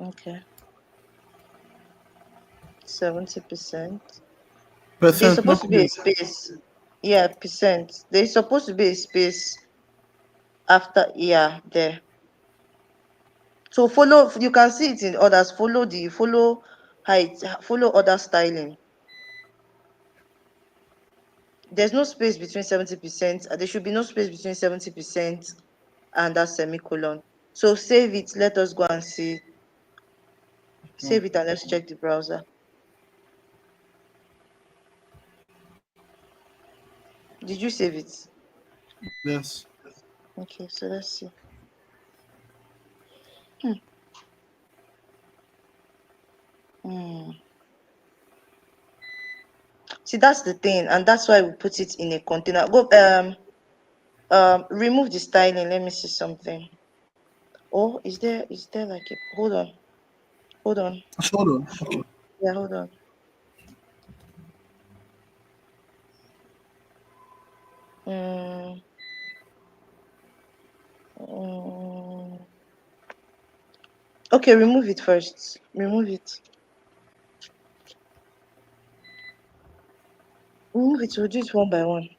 Okay. 70%. There's Percent, supposed not to be a minute. space. Yeah, percent. There's supposed to be a space after, yeah, there. So follow, you can see it in others. Follow height, follow other styling. There's no space between 70%. There should be no space between 70% and that semicolon. So save it. Let us go and see. Save it and let's check the browser. Did you save it? Yes. Okay, so let's see. Hmm. See, that's the thing, and that's why we put it in a container. Go remove the styling. Let me see something. Oh, is there like a hold on. Hold on. Hold on. Okay. Yeah, hold on. Mm, mm. Okay, remove it first. Remove it. Remove it. We'll do it one by one.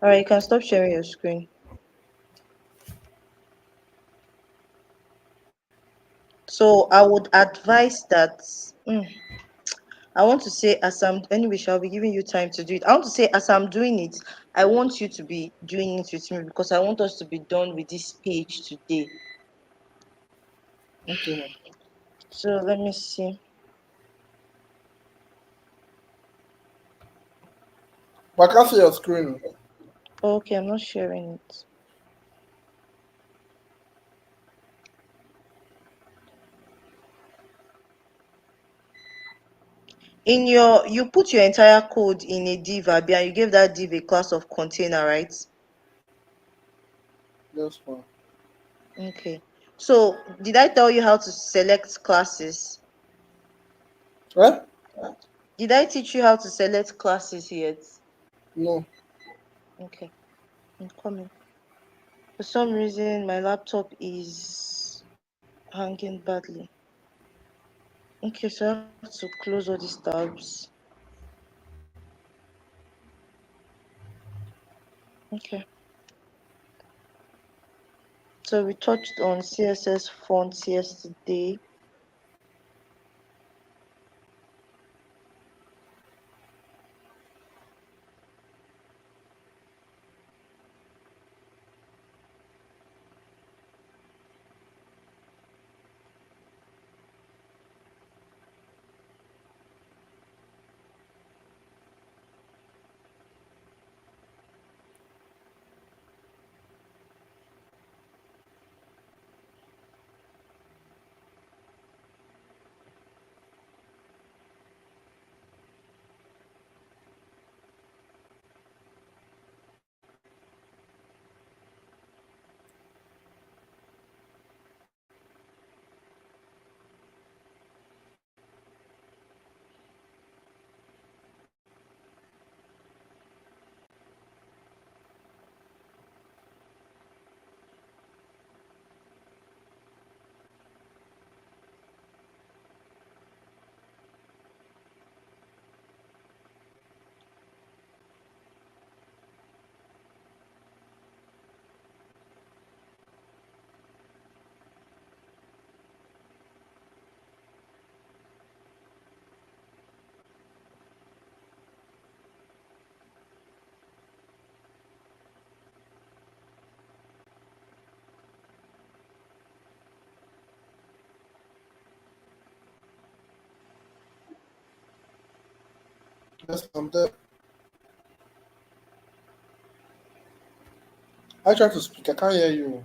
All right, you can stop sharing your screen. So I would advise that. I want to say, as I'm anyway, shall be giving you time to do it. I want to say, as I'm doing it, I want you to be doing it with me because I want us to be done with this page today. Okay. So let me see. But I can't see your screen. Okay, I'm not sharing it. In your, you put your entire code in a div, Abi, and you gave that div a class of container, right? That's fine. Okay. So did I tell you how to select classes? Right? Did I teach you how to select classes yet? No. Okay, I'm coming. For some reason, my laptop is hanging badly. Okay, so I have to close all these tabs. Okay. So we touched on CSS fonts yesterday. Yes, I'm there. I try to speak. I can't hear you.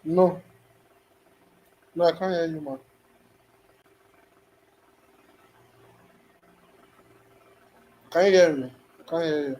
No. No, I can't hear you, man. Can you hear me? I can't hear you.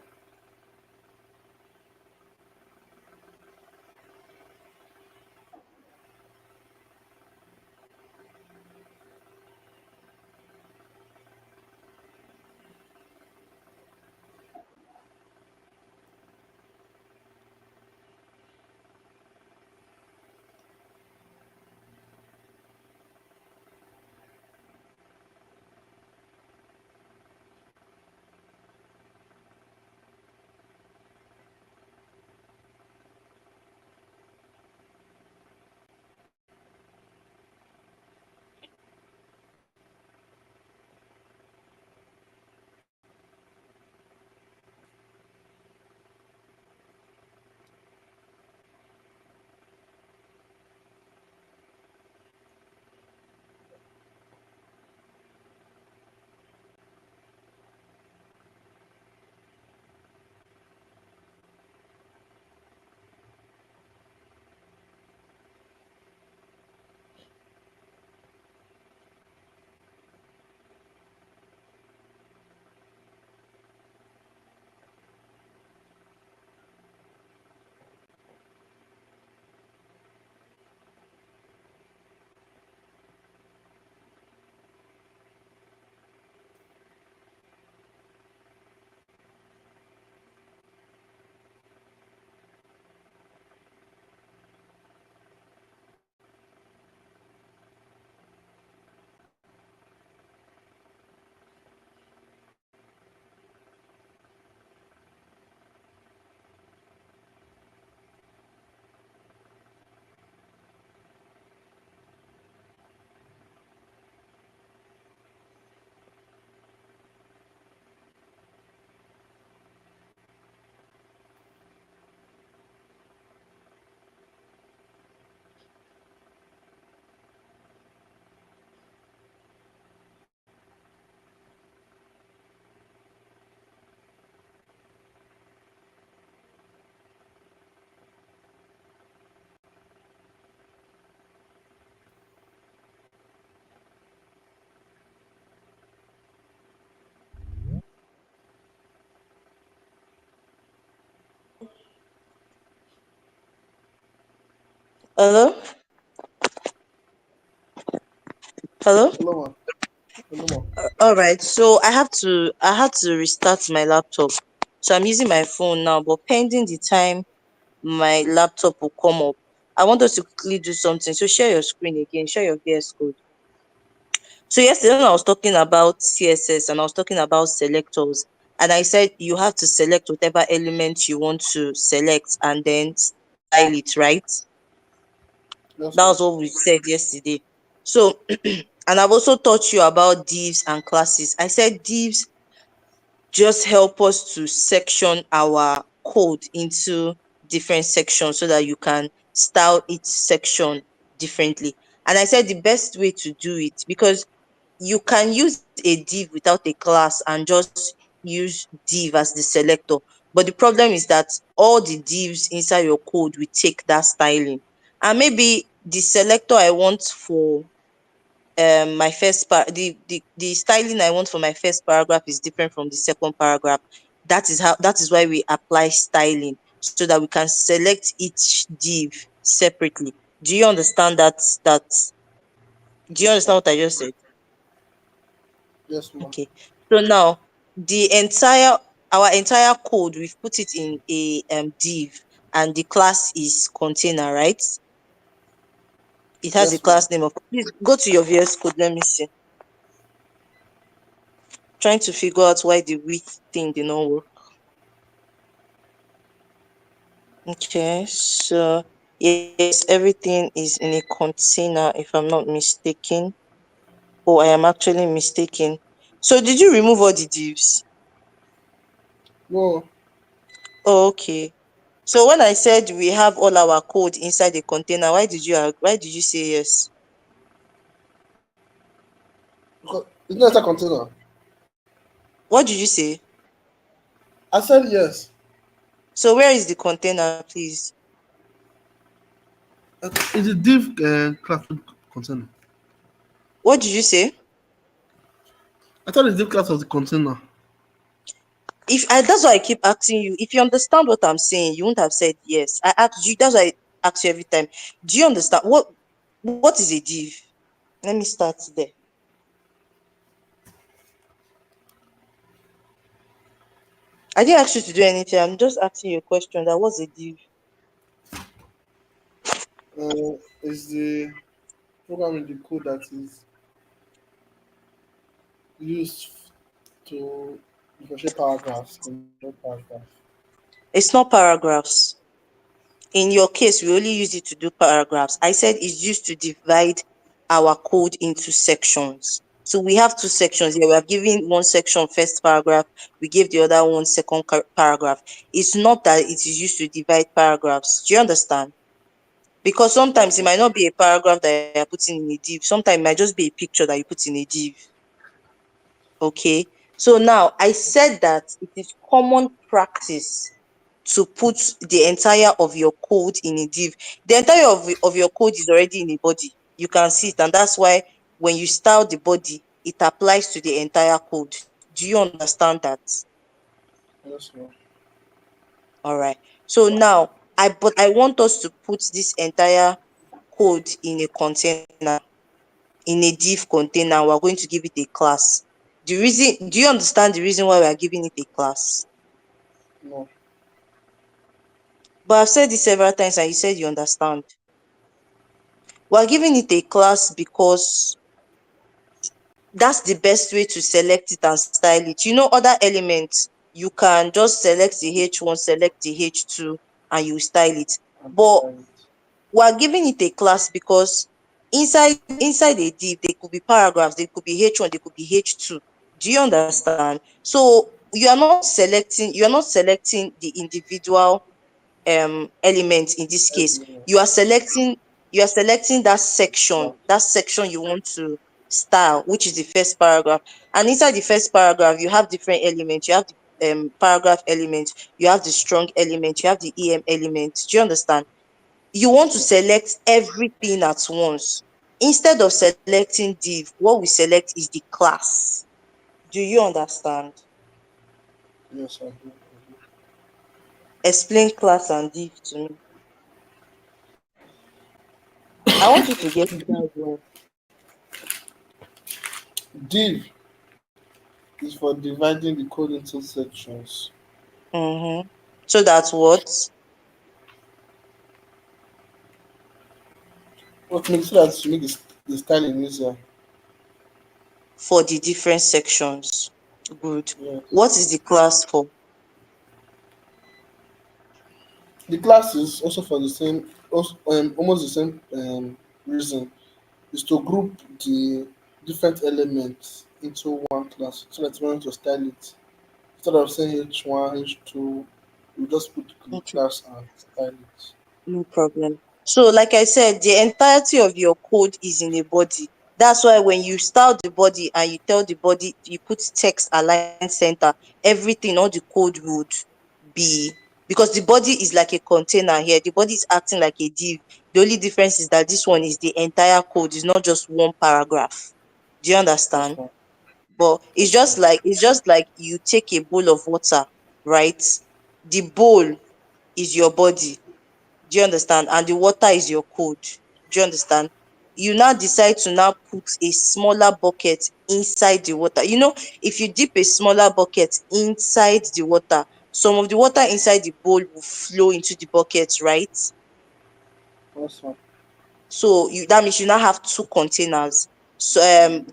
Hello? Hello? Hello, ma. Hello, ma. All right. So I had to restart my laptop. So I'm using my phone now, but pending the time my laptop will come up, I want us to quickly do something. So share your screen again, share your VS Code. So yesterday when I was talking about CSS and I was talking about selectors, and I said you have to select whatever element you want to select and then style it, right? That Yes, was ma. what we said yesterday. So and I've also taught you about divs and classes. I said divs just help us to section our code into different sections so that you can style each section differently. And I said the best way to do it, because you can use a div without a class and just use div as the selector. But the problem is that all the divs inside your code will take that styling. And maybe the selector I want for my the styling I want for my first paragraph is different from the second paragraph. That is why we apply styling so that we can select each div separately. Do you understand that do you Yes, ma. understand what I just said? Yes, ma. Okay. So now the entire our entire code, we've put it in a div, and the class is container, right? It has a Yes, ma. class name of. Please go to your VS Code. Let me see. Trying to figure out why the width thing did not work. Okay, so yes, everything is in a container if I'm not mistaken. Oh, I am actually mistaken. So did you remove all the divs? No, Oh, okay. So when I said we have all our code inside the container, why did you say yes? because it's not a container. What did you say? I said yes. So where is the container, please? It's a div class container. What did you say? I thought the div class was the container. If I That's why I keep asking you. If you understand what I'm saying, you wouldn't have said yes. I asked you. That's why I ask you every time. Do you understand what is a div? Let me start there. I didn't ask you to do anything. I'm just asking you a question. That was a div. Is the program in the code that is used to differentiate paragraphs from no paragraph. It's not paragraphs. In your case, we only use it to do paragraphs. I said it's used to divide our code into sections. So we have two sections here. We have given one section first paragraph. We gave the other one second paragraph. It's not that it is used to divide paragraphs. Do you understand? Because sometimes Yes, it ma. might not be a paragraph that you're putting in a div. Sometimes it might just be a picture that you put in a div. Okay. So now I said that it is common practice to put the entire of your code in a div. The entire of your code is already in a body. You can see it, and that's why when you style the body, it applies to the entire code. Do you understand that? Yes, ma. All right. So now I want us to put this entire code in a container, in a div container. We're going to give it a class. Do you understand the reason why we are giving it a class? No. But I've said this several times and you said you understand. We're giving it a class because that's the best way to select it and style it. You know, other elements, you can just select the H1, select the H2, and you style it. I'm But sorry. we're giving it a class because inside a div, there could be paragraphs, there could be H1, there could be H2. Do you understand? So you are not selecting the individual element in this case. You are selecting that section you want to style, which is the first paragraph. And inside the first paragraph you have different elements. You have the paragraph element, you have the strong element, you have the element. Do you understand? You want to Yes. select everything at once. Instead of selecting div, what we select is the class. Do you understand? Yes, I do. Explain class and div to me. I want you to get it as well. Div is for dividing the code into sections. Mm-hmm. So that's what What makes so that you make the styling easier. for the different sections. Good. Yes. What is the class for? The class is also for the same, also, almost the same reason, is to group the different elements into one class so that you want to style it. Instead of saying H1, H2, you just put the Okay. class and style it. No problem. So, like I said, the entirety of your code is in a body. That's why when you style the body and you tell the body, you put text align center, everything, all the code would be, because the body is like a container here. The body is acting like a div. The only difference is that this one is the entire code, it's not just one paragraph. Do you That's understand? fine. But That's fine. it's just like you take a bowl of water, right? The bowl is your body, do you understand? And the water is your code. Do you understand? You now decide to now put a smaller bucket inside the water. If you dip a smaller bucket inside the water, some of the water inside the bowl will flow into the bucket, right? That's fine. So that means you now have two containers. So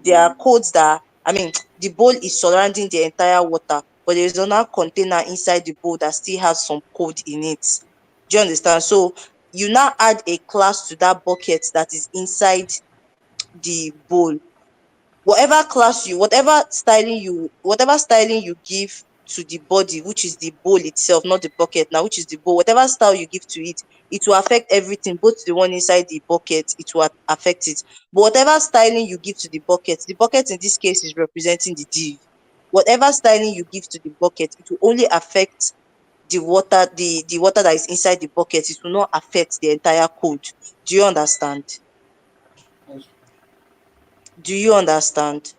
there are codes that, I mean, the bowl is surrounding the entire water, but there is another container inside the bowl that still has some code in it. Do you understand? So you now add a class to that bucket that is inside the bowl. Whatever styling you give to the body, which is the bowl itself, not the bucket now, which is the bowl, whatever style you give to it, it will affect everything, both the one inside the bucket, it will affect it. But whatever styling you give to the bucket in this case is representing the div. Whatever styling you give to the bucket, it will only affect the water that is inside the bucket. It will not affect the entire code. Do you understand? Yes, Do you understand?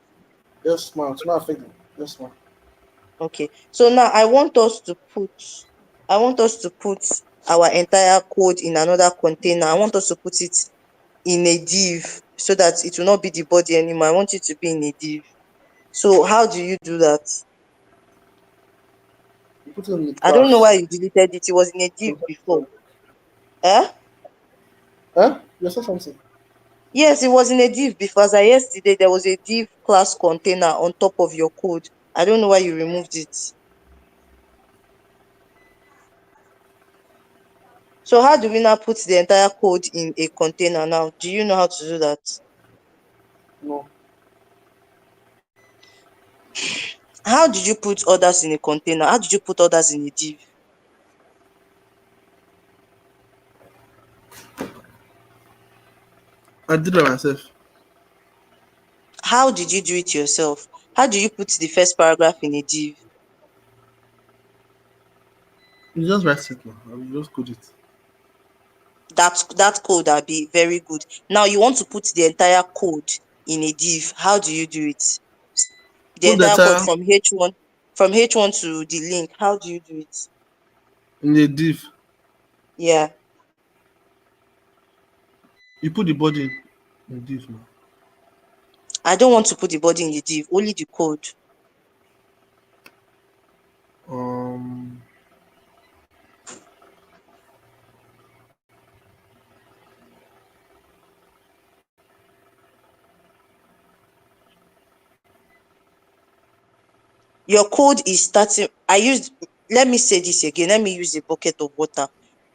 yes ma'am. It's not affecting. Yes, ma'am. Okay. So now I want us to put our entire code in another container. I want us to put it in a div so that it will not be the body anymore. I want it to be in a div. So how do you do that? You put it in the I don't know class. why you deleted it. It was in a div before. Huh? Eh? You said something. Yes, it was in a div before. As yesterday, there was a div class container on top of your code. I don't know why you removed it. So how do we now put the entire code in a container now? Do you know how to do that? No, How did you put others in a container? How did you put others in a div? I did it myself. How did you do it yourself? How do you put the first paragraph in a div? You just write it now. I will just code it. That code will be very good. Now you want to put the entire code in a div. How do you do it? The Put the entire code entire from H1 to the link. How do you do it? in the div. Yeah. You put the body in the div now. I don't want to put the body in the div, only the code. Um, Your code is starting. Let me say this again. Let me use a bucket of water.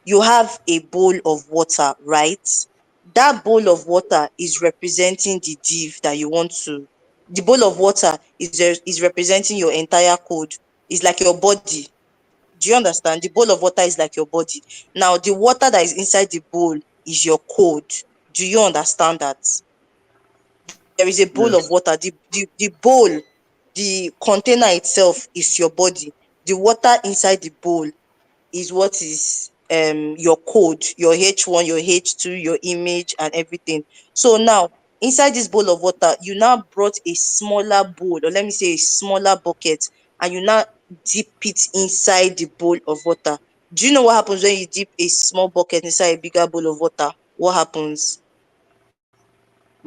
You have a bowl of water, right? That bowl of water is representing the div that you want to. The bowl of water is representing your entire code. It's like your body. Do you understand? The bowl of water is like your body. Now, the water that is inside the bowl is your code. Do you understand that? There is a bowl of yes, water. The bowl, the container itself is your body. The water inside the bowl is what is your code, your H1, your H2, your image and everything. So now inside this bowl of water, you now brought a smaller bowl, or let me say a smaller bucket, and you now dip it inside the bowl of water. Do you know what happens when you dip a small bucket inside a bigger bowl of water? What happens?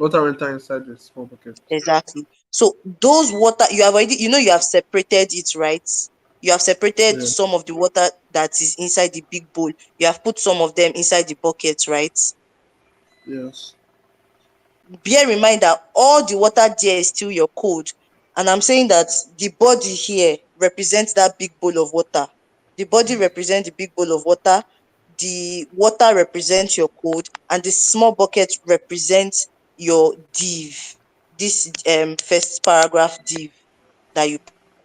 Water enter inside the small bucket. Exactly. So those water you have already, you have separated it, right? You have separated Yeah. some of the water that is inside the big bowl. You have put some of them inside the bucket, right? Yes. Bear in mind that all the water there is still your code. And I'm saying that the body here represents that big bowl of water. The body represents the big bowl of water. The water represents your code, and the small bucket represents your div. This first paragraph div that you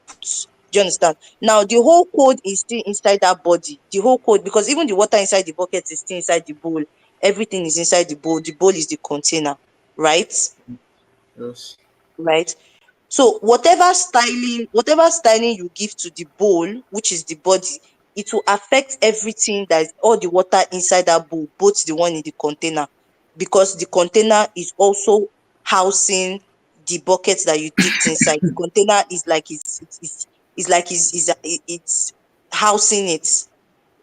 put. Do you understand? Now the whole code is still inside that body. The whole code, because even the water inside the bucket is still inside the bowl. Everything is inside the bowl. The bowl is the container, right? Yes. Right. So whatever styling you give to the bowl, which is the body, it will affect everything, that is all the water inside that bowl, both the one in the container, because the container is also housing the bucket that you dipped inside. The container is like it's housing it.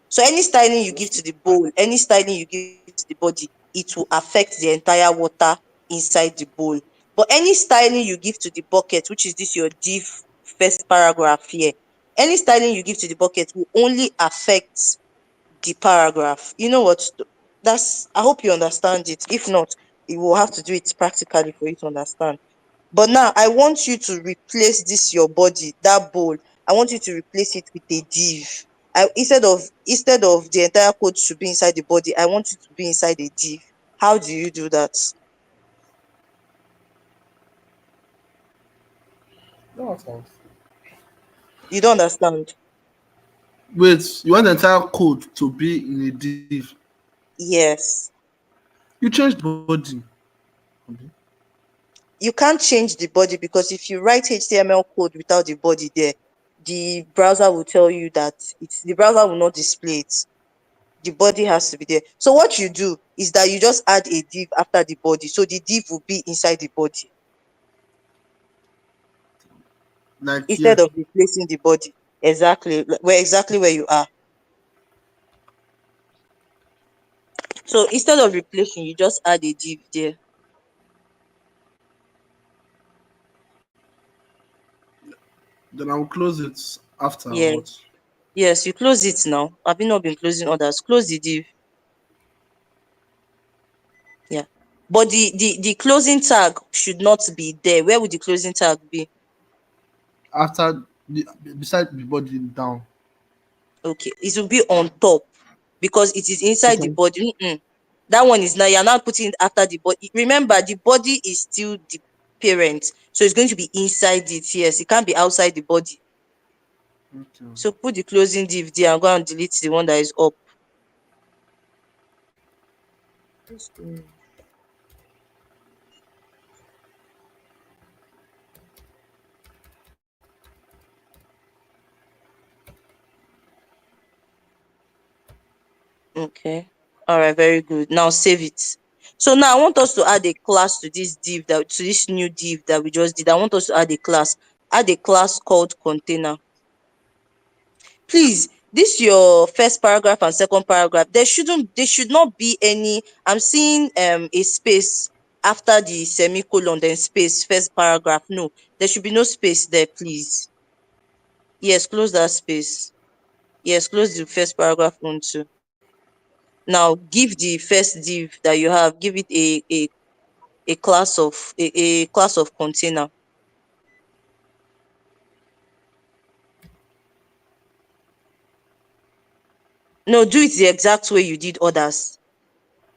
So any styling you give to the bowl, any styling you give to the body, it will affect the entire water inside the bowl. But any styling you give to the bucket, which is this your div first paragraph here, any styling you give to the bucket will only affect the paragraph. You know what? That's I hope you understand it. If not, you will have to do it practically for you to understand. But now I want you to replace this your body, that bowl. I want you to replace it with a div. Instead of the entire code to be inside the body, I want you to be inside a div. How do you do that? No, thanks. You don't understand. Wait, you want the entire code to be in a div? Yes. You change the body. Okay. You can't change the body, because if you write HTML code without the body there, the browser will tell you that the browser will not display it. The body has to be there. So what you do is that you just add a div after the body. So the div will be inside the body Like instead here. of replacing the body. Exactly where you are. So instead of replacing, you just add a div there. Then I'll close it after or Yeah. what? Yes, you close it now. Have you not been closing others? Close the div. Yeah. But the closing tag should not be there. Where would the closing tag be? After the beside the body down. Okay. It will be on top, because it is inside the Okay. body. That one is now, you're not putting it after the body. Remember, the body is still the parent. So it's going to be inside it. Yes, it can't be outside the body. Okay. So put the closing div there and go and delete the one that is up. What's going on? Okay. All right, very good. Now save it. So now I want us to add a class to this new div that we just did. I want us to add a class. Add a class called container. Please, this your first paragraph and second paragraph. There should not be any. I'm seeing a space after the semicolon, then space, first paragraph. No, there should be no space there, please. Yes, close that space. Yes, close the first paragraph one too. Now give the first div that you have, give it a class of container. No, do it the exact way you did others.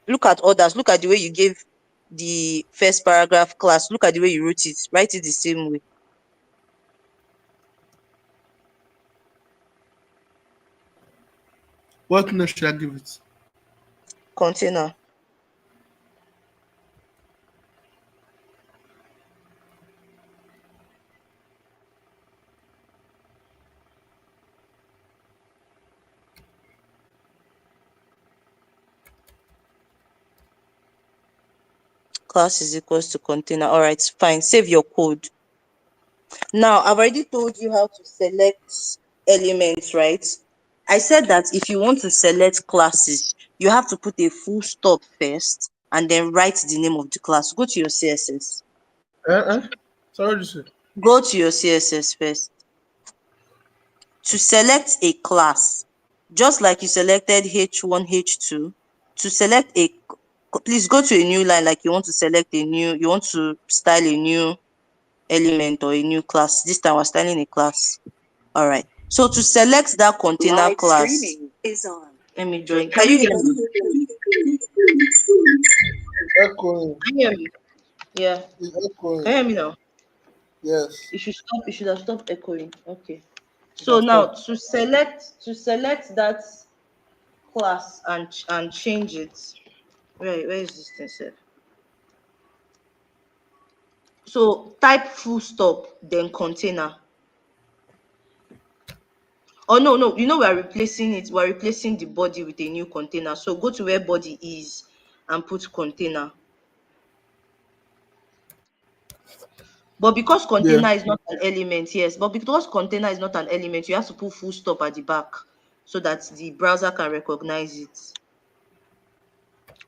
Look at others. Look at the way you gave the first paragraph class. Look at the way you wrote it. Write it the same way. What name should I give it? Container. Class is equals to container. All right, fine. Save your code. Now, I've already told you how to select elements, right? I said that if you want to select classes, you have to put a full stop first. and then write the name of the class. Go to your CSS. Sorry, what did you say? Go to your CSS first. To select a class, just like you selected H1, H2, to select a, please go to a new line, like you want to select a new, you want to style a new element or a new class. This time we're styling a class. All right. So to select that container Live class, streaming is on. let me join. Can you hear me? Echoing. Can you hear me? Yeah. It's Can echoing. you hear me now? Yes. It should stop. It should have stopped echoing. Okay. You So can now stop. to select that class and change it. Where is this thing said? So type full stop then container. Oh no, we're replacing it. We're replacing the body with a new container. So go to where body is and put container. But because Yeah. container is not an element, yes, but because container is not an element, you have to put full stop at the back so that the browser can recognize it.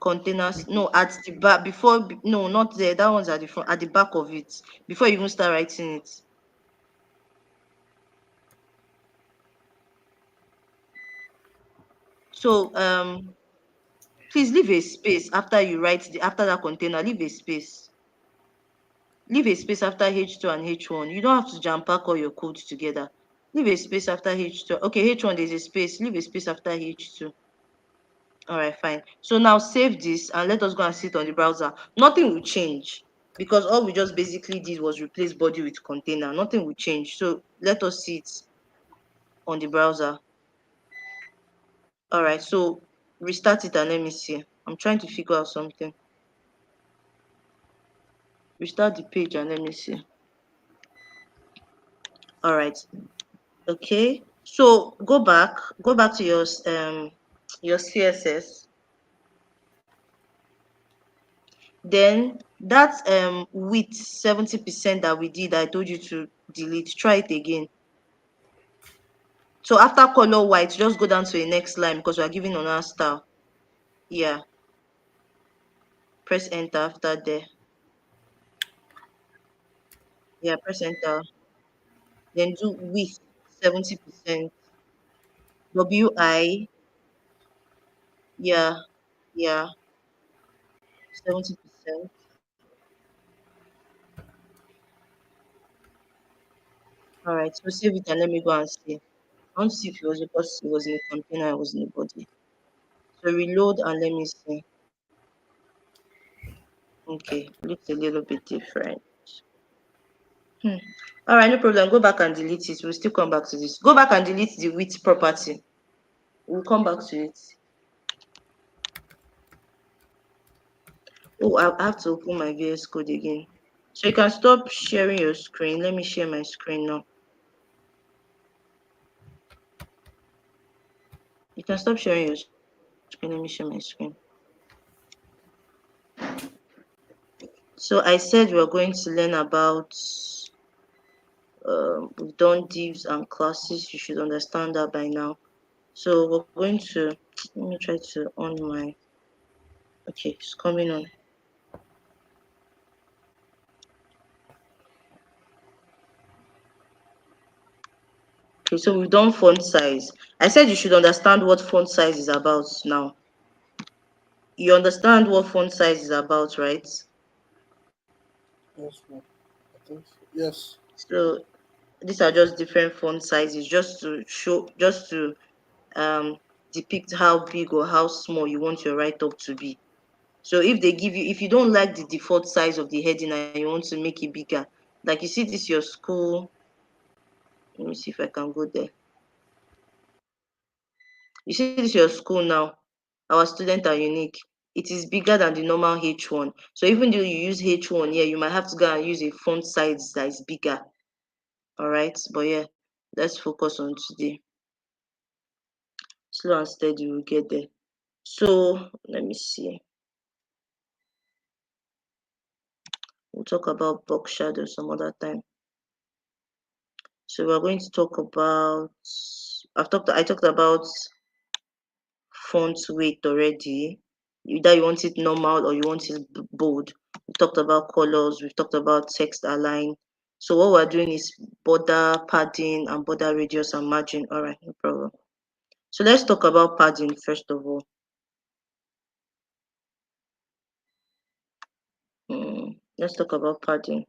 Containers, no, at the back before, no, not there. That one's at the front, at the back of it, before you even start writing it. So please leave a space after you write after that container. Leave a space. Leave a space after H2 and H1. You don't have to jam pack all your codes together. Leave a space after H2. Okay, H1 there's a space. Leave a space after H2. All right, fine. So now save this and let us go and sit on the browser. Nothing will change because all we just basically did was replace body with container. Nothing will change. So let us sit on the browser. All right, so restart it and let me see. I'm trying to figure out something. Restart the page and let me see. All right. Okay. So go back to your CSS. Then that width 70% that we did, I told you to delete. Try it again. So after color white, just go down to the next line because we are giving another style. Yeah. Press enter after there. Yeah, press enter. Then do width 70%. WI. Yeah, yeah, 70%. All right, so save it and let me go and see. I want to see if it was because it was in a container, it was in the body. So reload and let me see. Okay, looks a little bit different. Hmm. All right, no problem. Go back and delete it. We'll still come back to this. Go back and delete the width property. We'll come back to it. Oh, I have to open my VS Code again. So you can stop sharing your screen. Let me share my screen now. You can stop sharing your screen. Let me share my screen. So I said we're going to learn about we've done divs and classes. You should understand that by now. So we're going to let me try to on my okay, it's coming on. Okay, so we've done font size. I said you should understand what font size is about now. You understand what font size is about, right? Yes, ma'am. I think so. Yes. So these are just different font sizes just to show, just to um, depict how big or how small you want your write-up to be. So if they give you, if you don't like the default size of the heading and you want to make it bigger, like you see this your school, let me see if I can go there. You see this your school now, our students are unique. It is bigger than the normal H1. So even though you use H1 here, you might have to go and use a font size that is bigger. All right, but yeah, let's focus on today. Slow and steady, we'll get there. So let me see. We'll talk about box shadow some other time. So we're going to talk about. I talked about font weight already. Either you want it normal or you want it bold. We talked about colors, we've talked about text align. So what we're doing is border padding and border radius and margin. All right, no problem. So let's talk about padding first of all. Let's talk about padding.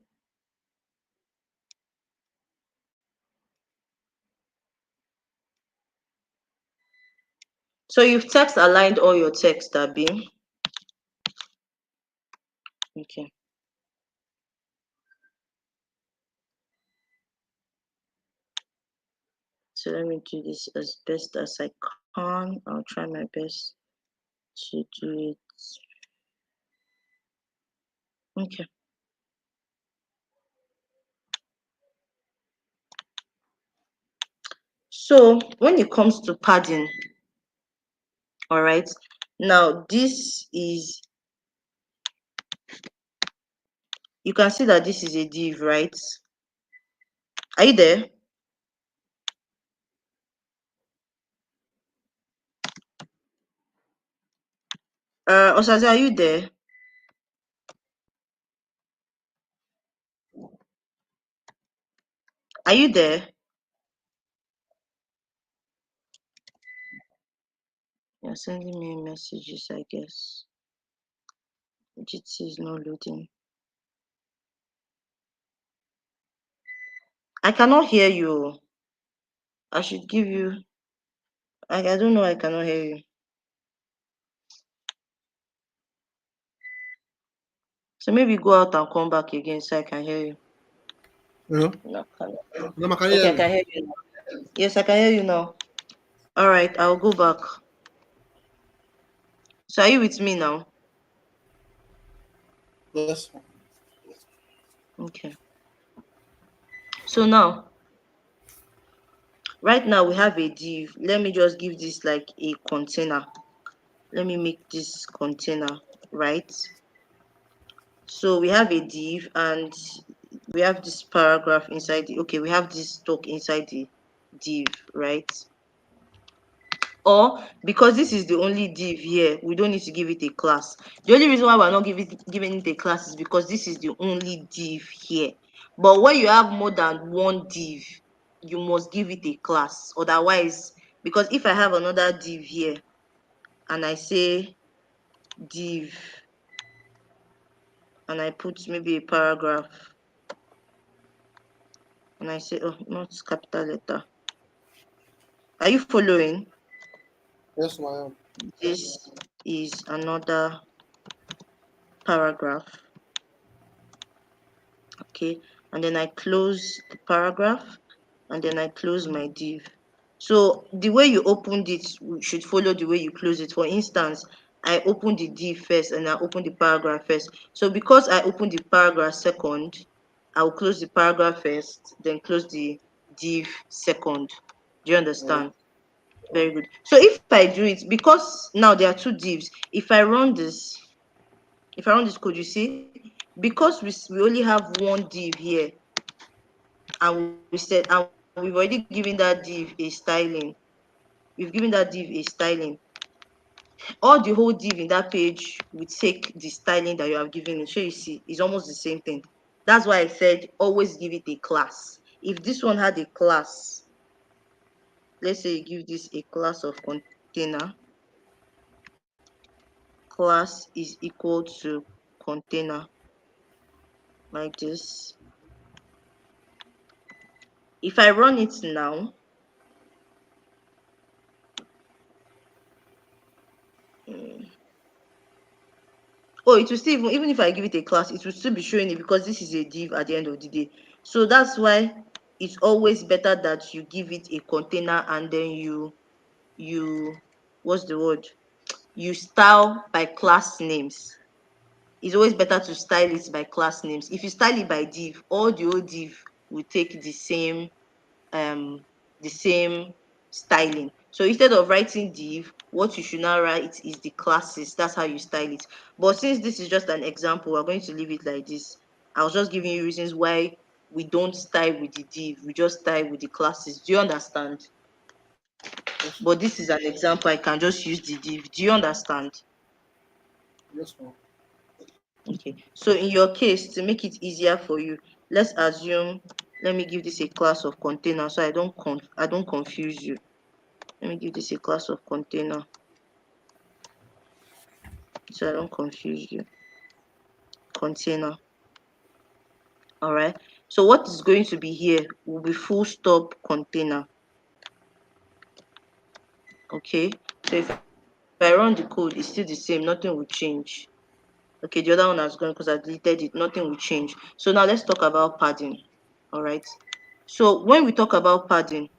So you've text aligned all your text, Abby. Okay. So let me do this as best as I can. I'll try my best to do it. Okay. So when it comes to padding, all right. Now this is, you can see that this is a div, right? Are you there? Osaze, are you there? Are you there? You're sending me messages, I guess. GT is not loading. I cannot hear you. I should give you. I don't know. I cannot hear you. So maybe go out and come back again so I can hear you. Hello? No, cannot. Mama, can you Okay, hear I me? can hear you now. Yes, I can hear you now. All right, I'll go back. So are you with me now? Yes. Okay. So now, right now we have a div. Let me just give this like a container. Let me make this container, right? So we have a div and we have this paragraph inside the, okay, we have this talk inside the div, right? Or because this is the only div here, we don't need to give it a class. The only reason why we're not giving it a class is because this is the only div here. But when you have more than one div, you must give it a class. Otherwise, because if I have another div here and I say div and I put maybe a paragraph and I say, oh, not capital letter. Are you following? Yes, ma'am. This is another paragraph. Okay, and then I close the paragraph and then I close my div. So the way you opened it should follow the way you close it. For instance, I open the div first and I open the paragraph first. So because I opened the paragraph second, I will close the paragraph first, then close the div second. Do you Yeah. understand? Very good. So if I do it, because now there are two divs, if I run this code, you see, because we only have one div here, and we've already given that div a styling. We've given that div a styling. All the whole div in that page will take the styling that you have given it. So you see, it's almost the same thing. That's why I said always give it a class. If this one had a class, let's say you give this a class of container, class is equal to container like this. If I run it now, oh, it will still, even if I give it a class, it will still be showing it because this is a div at the end of the day. So that's why it's always better that you give it a container and then you what's the word? You style by class names. It's always better to style it by class names. If you style it by div, all the old div will take um the same styling. So instead of writing div, what you should now write is the classes. That's how you style it. But since this is just an example, we're going to leave it like this. I was just giving you reasons why we don't style with the div, we just style with the classes. Do you understand? Yes. But this is an example, I can just use the div. Do you understand? Yes, ma'am. Okay. So in your case, to make it easier for you, let's assume, let me give this a class of container so I don't confuse you. Let me give this a class of container so I don't confuse you. Container. All right. So what is going to be here will be full stop container. Okay. So if I run the code, it's still the same, nothing will change. Okay, the other one has gone because I deleted it, nothing will change. So now let's talk about padding. All right. So when we talk about padding,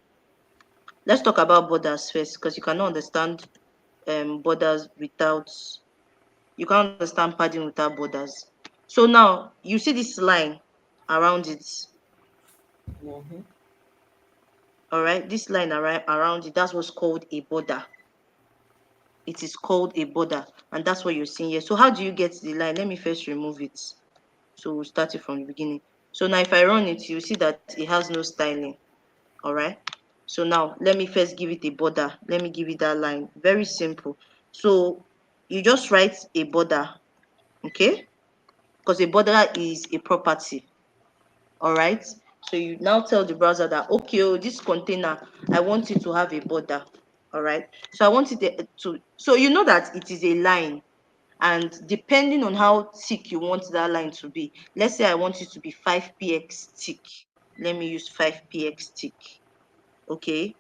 let's talk about borders first because you cannot understand borders without, you can't understand padding without borders. So now you see this line around it. Mm-hmm. All right, this line around it, that's what's called a border. It is called a border, and that's what you're seeing here. So how do you get the line? Let me first remove it. So we'll start it from the beginning. So now if I run it, you see that it has no styling. All right. So now let me first give it a border. Let me give it that line. Very simple. So you just write a border, okay? Because a border is a property. All right. So you now tell the browser that, okay, oh, this container, I want it to have a border. All right. So I want it to, so you know that it is a line. And depending on how thick you want that line to be, let's say I want it to be 5px thick. Let me use 5px thick. Okay.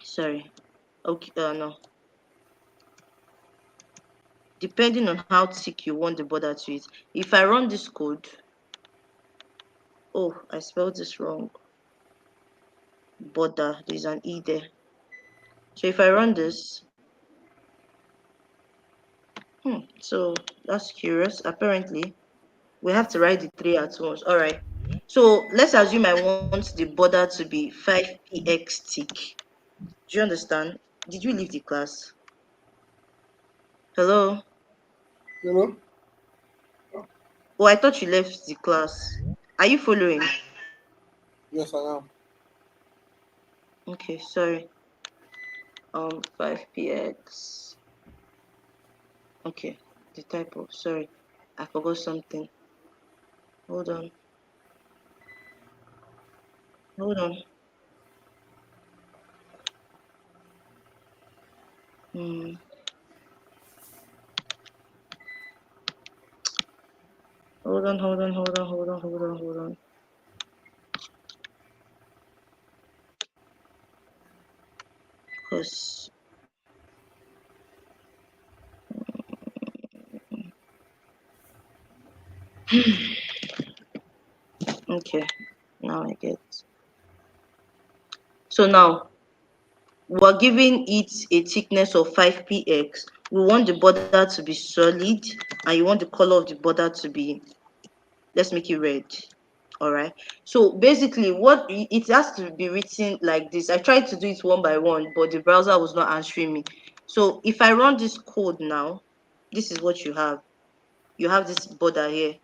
Sorry. Okay. No. Depending on how thick you want the border to it. If I run this code, oh, I spelled this wrong. Border. There's an E there. So if I run this, so that's curious. Apparently, we have to write the three at once. All right. So let's assume I want the border to be 5px thick. Do you understand? Did you leave the class? Hello? You know? Oh, I thought you left the class. Are you following? Yes, I am. Okay, sorry. 5px. Okay, the typo. Sorry, I forgot something. Hold on. Hold on. Hmm. Hold on, hold on, hold on, hold on, hold on, hold on. Because, okay, now I get. So now, we're giving it a thickness of 5px. We want the border to be solid, and you want the color of the border to be, let's make it red. All right. So basically, what it has to be written like this. I tried to do it one by one, but the browser was not answering me. So if I run this code now, this is what you have. You have this border here.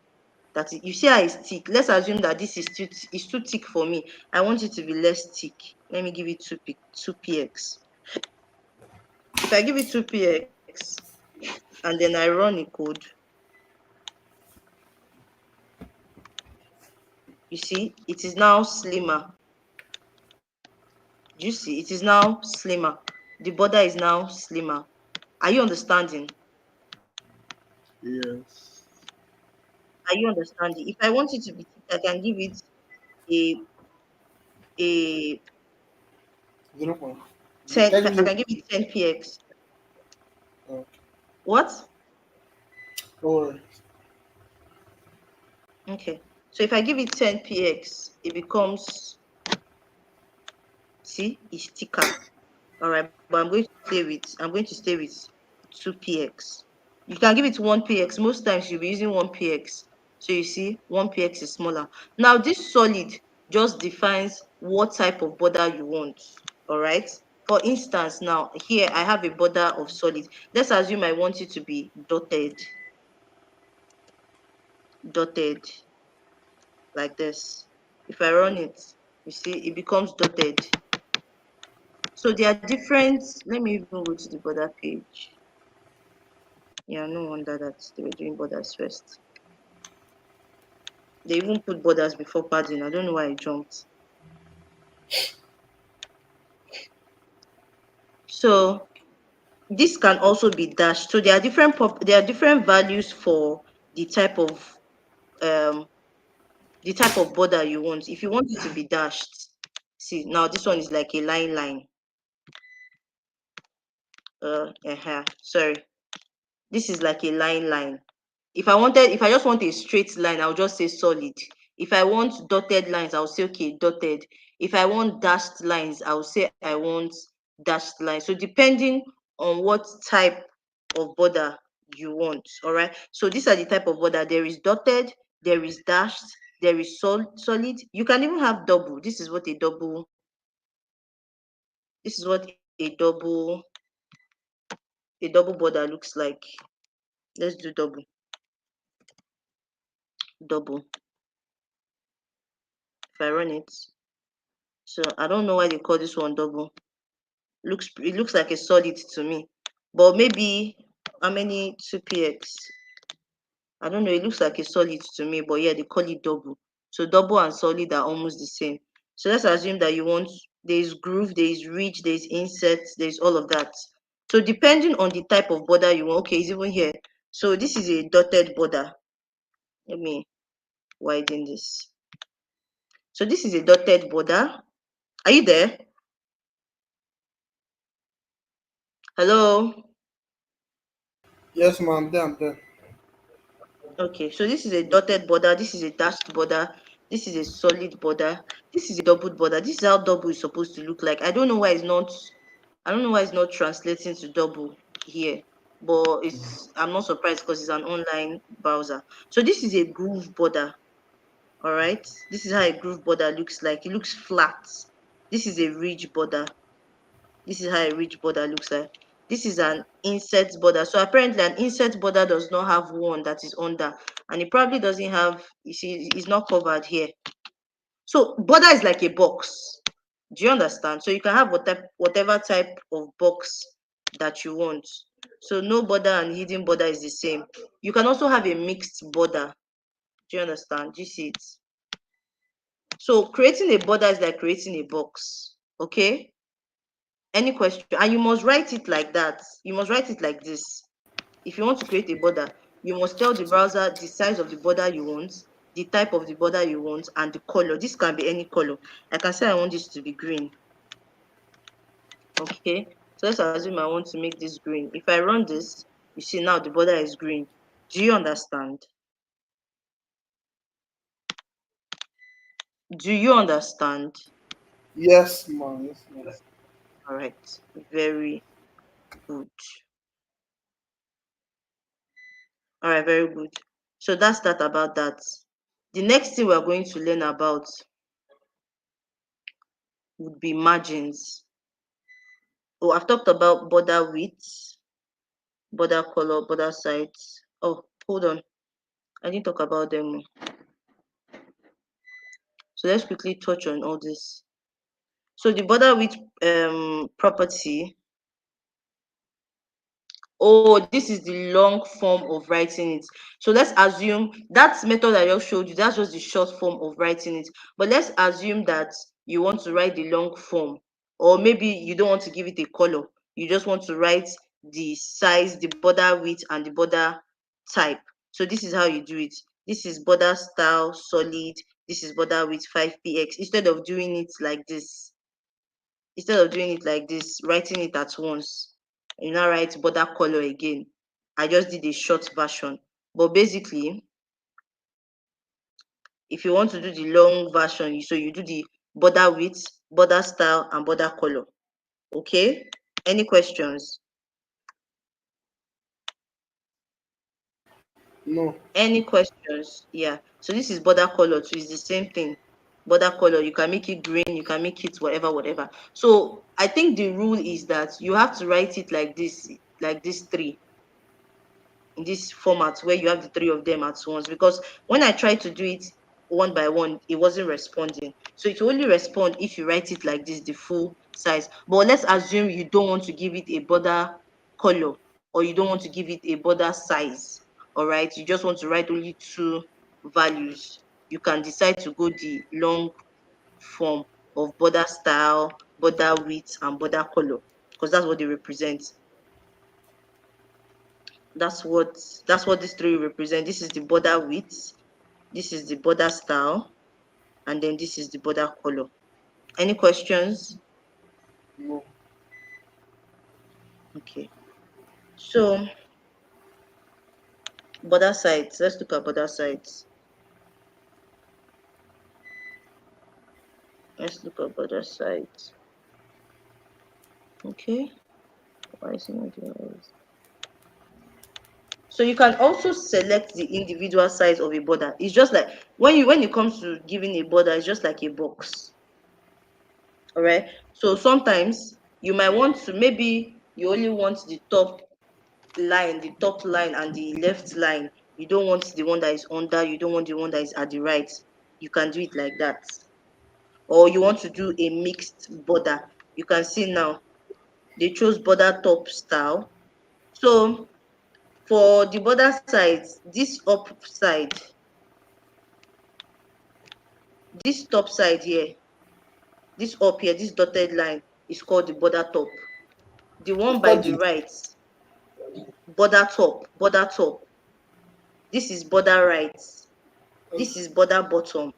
You see how it's thick. Let's assume that this is too thick for me. I want it to be less thick. Let me give it 2px. If I give it 2px and then I run a code, you see it is now slimmer. Do you see? It is now slimmer. The border is now slimmer. Are you understanding? Yes. Are you understanding? If I want it to be thick, I can give it a a 0. 10. Can I you can give it 10px. okay. What? Don't worry. Okay. So if I give it 10px, it becomes, see, it's thicker. All right, but I'm going to stay with 2px. You can give it 1px. Most times you'll be using 1px. So you see, 1px is smaller. Now this solid just defines what type of border you want. All right. For instance, now here I have a border of solid. Let's assume I want it to be dotted, dotted like this. If I run it, you see, it becomes dotted. So there are different. Let me even go to the border page. Yeah, no wonder that they were doing borders first. They even put borders before padding. I don't know why I jumped. So this can also be dashed. So there are there are different values for the type of um the type of border you want. If you want it to be dashed, see now this one is like a line. Sorry, this is like a line. If I just want a straight line, I'll just say solid. If I want dotted lines, I'll say okay, dotted. If I want dashed lines, I'll say I want dashed lines. So depending on what type of border you want, all right. So these are the type of border. There is dotted, there is dashed, there is solid. You can even have double. This is what a double border looks like. Let's do double. If I run it, so I don't know why they call this one double. It looks like a solid to me, but maybe how many 2px? I don't know. It looks like a solid to me, but yeah, they call it double. So double and solid are almost the same. So let's assume that you want there's groove, there's ridge, there's inset, there's all of that. So depending on the type of border you want, okay, it's even here. So this is a dotted border. Let me widen this. So this is a dotted border. Are you there? Hello? Yes, ma'am. There, I'm there. Okay, so this is a dotted border, this is a dashed border, this is a solid border, this is a doubled border. This is how double is supposed to look like. I don't know why it's not translating to double here, but I'm not surprised because it's an online browser. So this is a groove border, all right? This is how a groove border looks like. It looks flat. This is a ridge border. This is how a ridge border looks like. This is an inset border. So apparently an inset border does not have one that is under, and it probably doesn't have, you see, it's not covered here. So border is like a box. Do you understand? So you can have whatever type of box that you want. So no border and hidden border is the same. You can also have a mixed border. Do you understand? Do you see it? So creating a border is like creating a box. Okay? Any question? And you must write it like that. You must write it like this. If you want to create a border, you must tell the browser the size of the border you want, the type of the border you want, and the color. This can be any color. I can say I want this to be green. Okay. So let's assume I want to make this green. If I run this, you see now the border is green. Do you understand? Do you understand? Yes, ma'am. Yes, ma'am. All right. Very good. All right, very good. So that's that about that. The next thing we're going to learn about would be margins. Oh, I've talked about border width, border color, border size. Oh, hold on. I didn't talk about them. So let's quickly touch on all this. So the border width property. Oh, this is the long form of writing it. So let's assume that method I just showed you, that's just the short form of writing it. But let's assume that you want to write the long form, or maybe you don't want to give it a color. You just want to write the size, the border width, and the border type. So this is how you do it. This is border style solid. This is border width 5px. Instead of doing it like this, writing it at once, you now write border color again. I just did a short version. But basically, if you want to do the long version, so you do the border width, border style, and border color. Okay? Any questions? No. Any questions? Yeah. So this is border color too. It's the same thing. Border color. You can make it green. You can make it whatever. So I think the rule is that you have to write it like this three, in this format where you have the three of them at once, because when I tried to do it one by one, it wasn't responding. So it will only respond if you write it like this, the full size. But let's assume you don't want to give it a border color. or you don't want to give it a border size. All right, you just want to write only two values, you can decide to go the long form of border style, border width, and border color, because that's what they represent. That's what that's what these three represent. This is the border width, this is the border style, and then this is the border color. Any questions? No. Okay. So border sites. Let's look at border sites. Let's look at border sites. Okay. Why is it not doing this? So you can also select the individual size of a border. It's just like when it comes to giving a border, it's just like a box. All right. So sometimes you might want to, maybe you only want the top line and the left line. You don't want the one that is under, you don't want the one that is at the right. You can do it like that. Or you want to do a mixed border. You can see now they chose border top style. So for the border sides, this top side here, this up here, this dotted line is called the border top. The one It's by called the the right, border top. This is border right. This is border bottom,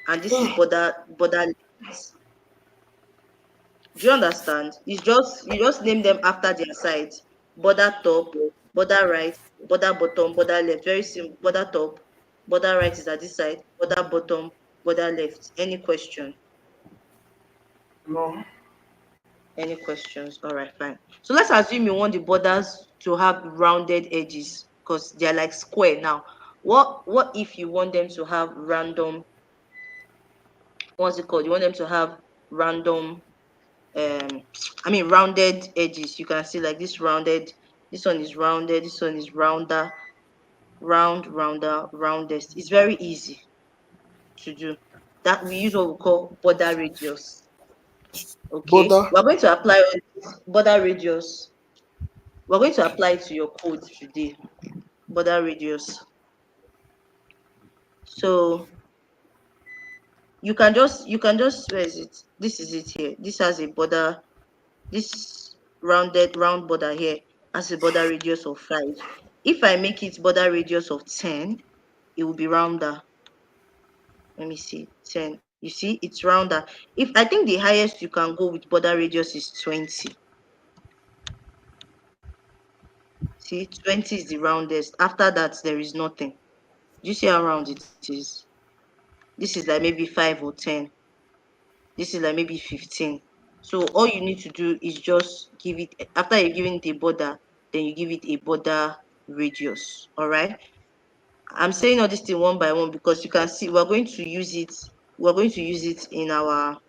and this is border left. Do you understand? It's just you just name them after their sides. Border top, border right, border bottom, border left. Very simple. Border top, border right is at this side, border bottom, border left. Any question? no. Any questions? All right, fine. So let's assume you want the borders to have rounded edges because they're like square now. What if you want them to have random, what's it called? You want them to have random um rounded edges. You can see like this rounded, this one is rounded, this one is rounder, rounder, roundest. It's very easy to do. That we use what we call border radius. Okay, Border. we're going to apply all this border radius. We're going to apply it to your code today. Border radius. So you can just where is it? This is it here. This has a border. This round border here has a border radius of 5. If I make it border radius of 10, it will be rounder. Let me see. 10. You see, it's rounder. If I think the highest you can go with border radius is 20. See, 20 is the roundest. After that, there is nothing. Do you see how round it is? This is like maybe 5 or 10. This is like maybe 15. So all you need to do is just give it, after you're giving it a border, then you give it a border radius. All right. I'm saying all this thing one by one because you can see we're going to use it. We're going to use it in our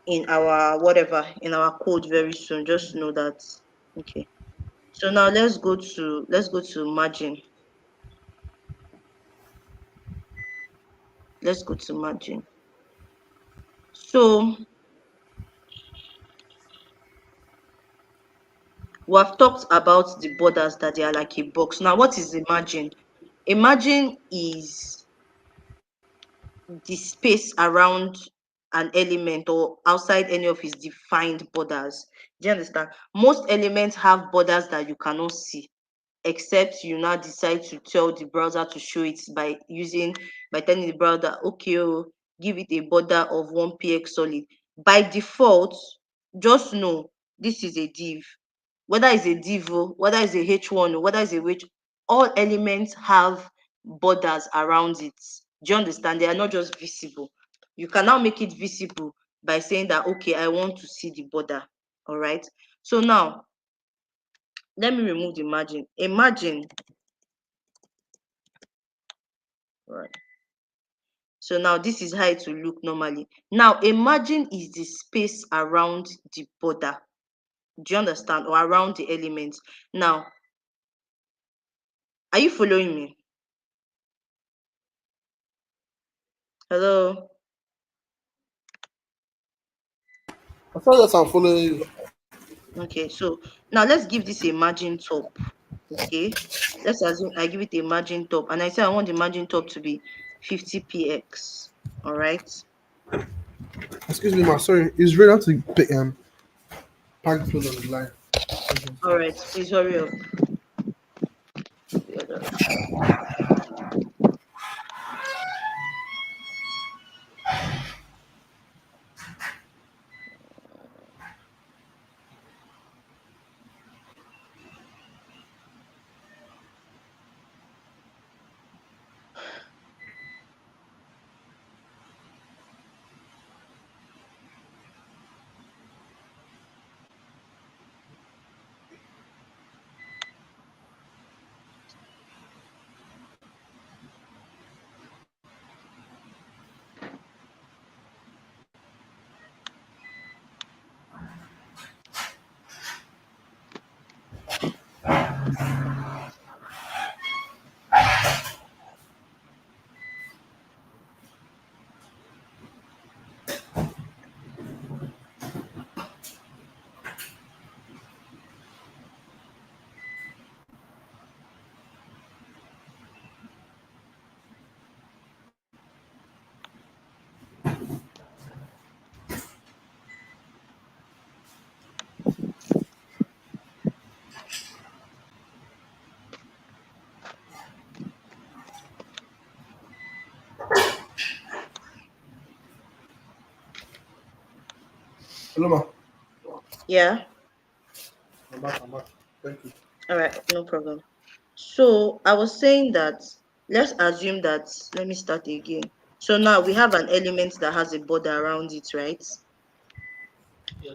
whatever, in our code very soon. Just know that. Okay. So now let's go to margin. Let's go to margin. So we have talked about the borders that they are like a box. Now, what is the margin? A margin is the space around an element or outside any of its defined borders. Do you understand? Most elements have borders that you cannot see, except you now decide to tell the browser to show it by telling the browser, okay, oh, give it a border of 1 px solid. By default, just know this is a div. Whether it's a div, whether it's a h1, whether it's a h, all elements have borders around it. Do you understand? They are not just visible. You can now make it visible by saying that, okay, I want to see the border. All right. So now let me remove the margin. Imagine, right? So now this is how it will look normally. Now a margin is the space around the border. Do you understand? Or around the elements. Now, are you following me? Hello? I thought that I'm following you. Okay, so now let's give this a margin top. Okay, let's assume I give it a margin top, and I say I want the margin top to be 50 px. All right, Excuse me, ma. Sorry, it's ready to pack food on the line. all right. Please hurry up. The other- Hello, ma. Yeah. I'm back. I'm back. Thank you. All right. No problem. So I was saying that let's assume that. Let me start again. So now we have an element that has a border around it, right?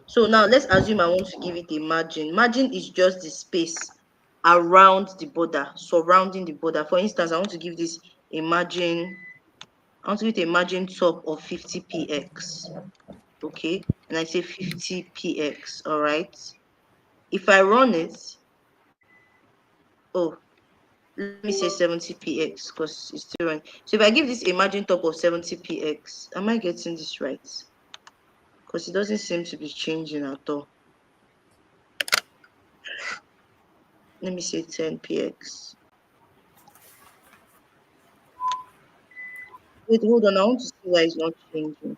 So now let's assume I want to give it a margin. Margin is just the space around the border, surrounding the border. For instance, I want to give this a margin. I want to give it a margin top of 50 px. Okay, and I say 50 px. All right. If I run it, oh, let me say 70 px because it's still running. So if I give this a margin top of 70 px, am I getting this right? Because it doesn't seem to be changing at all. Let me say 10 px. Wait, hold on. I want to see why it's not changing.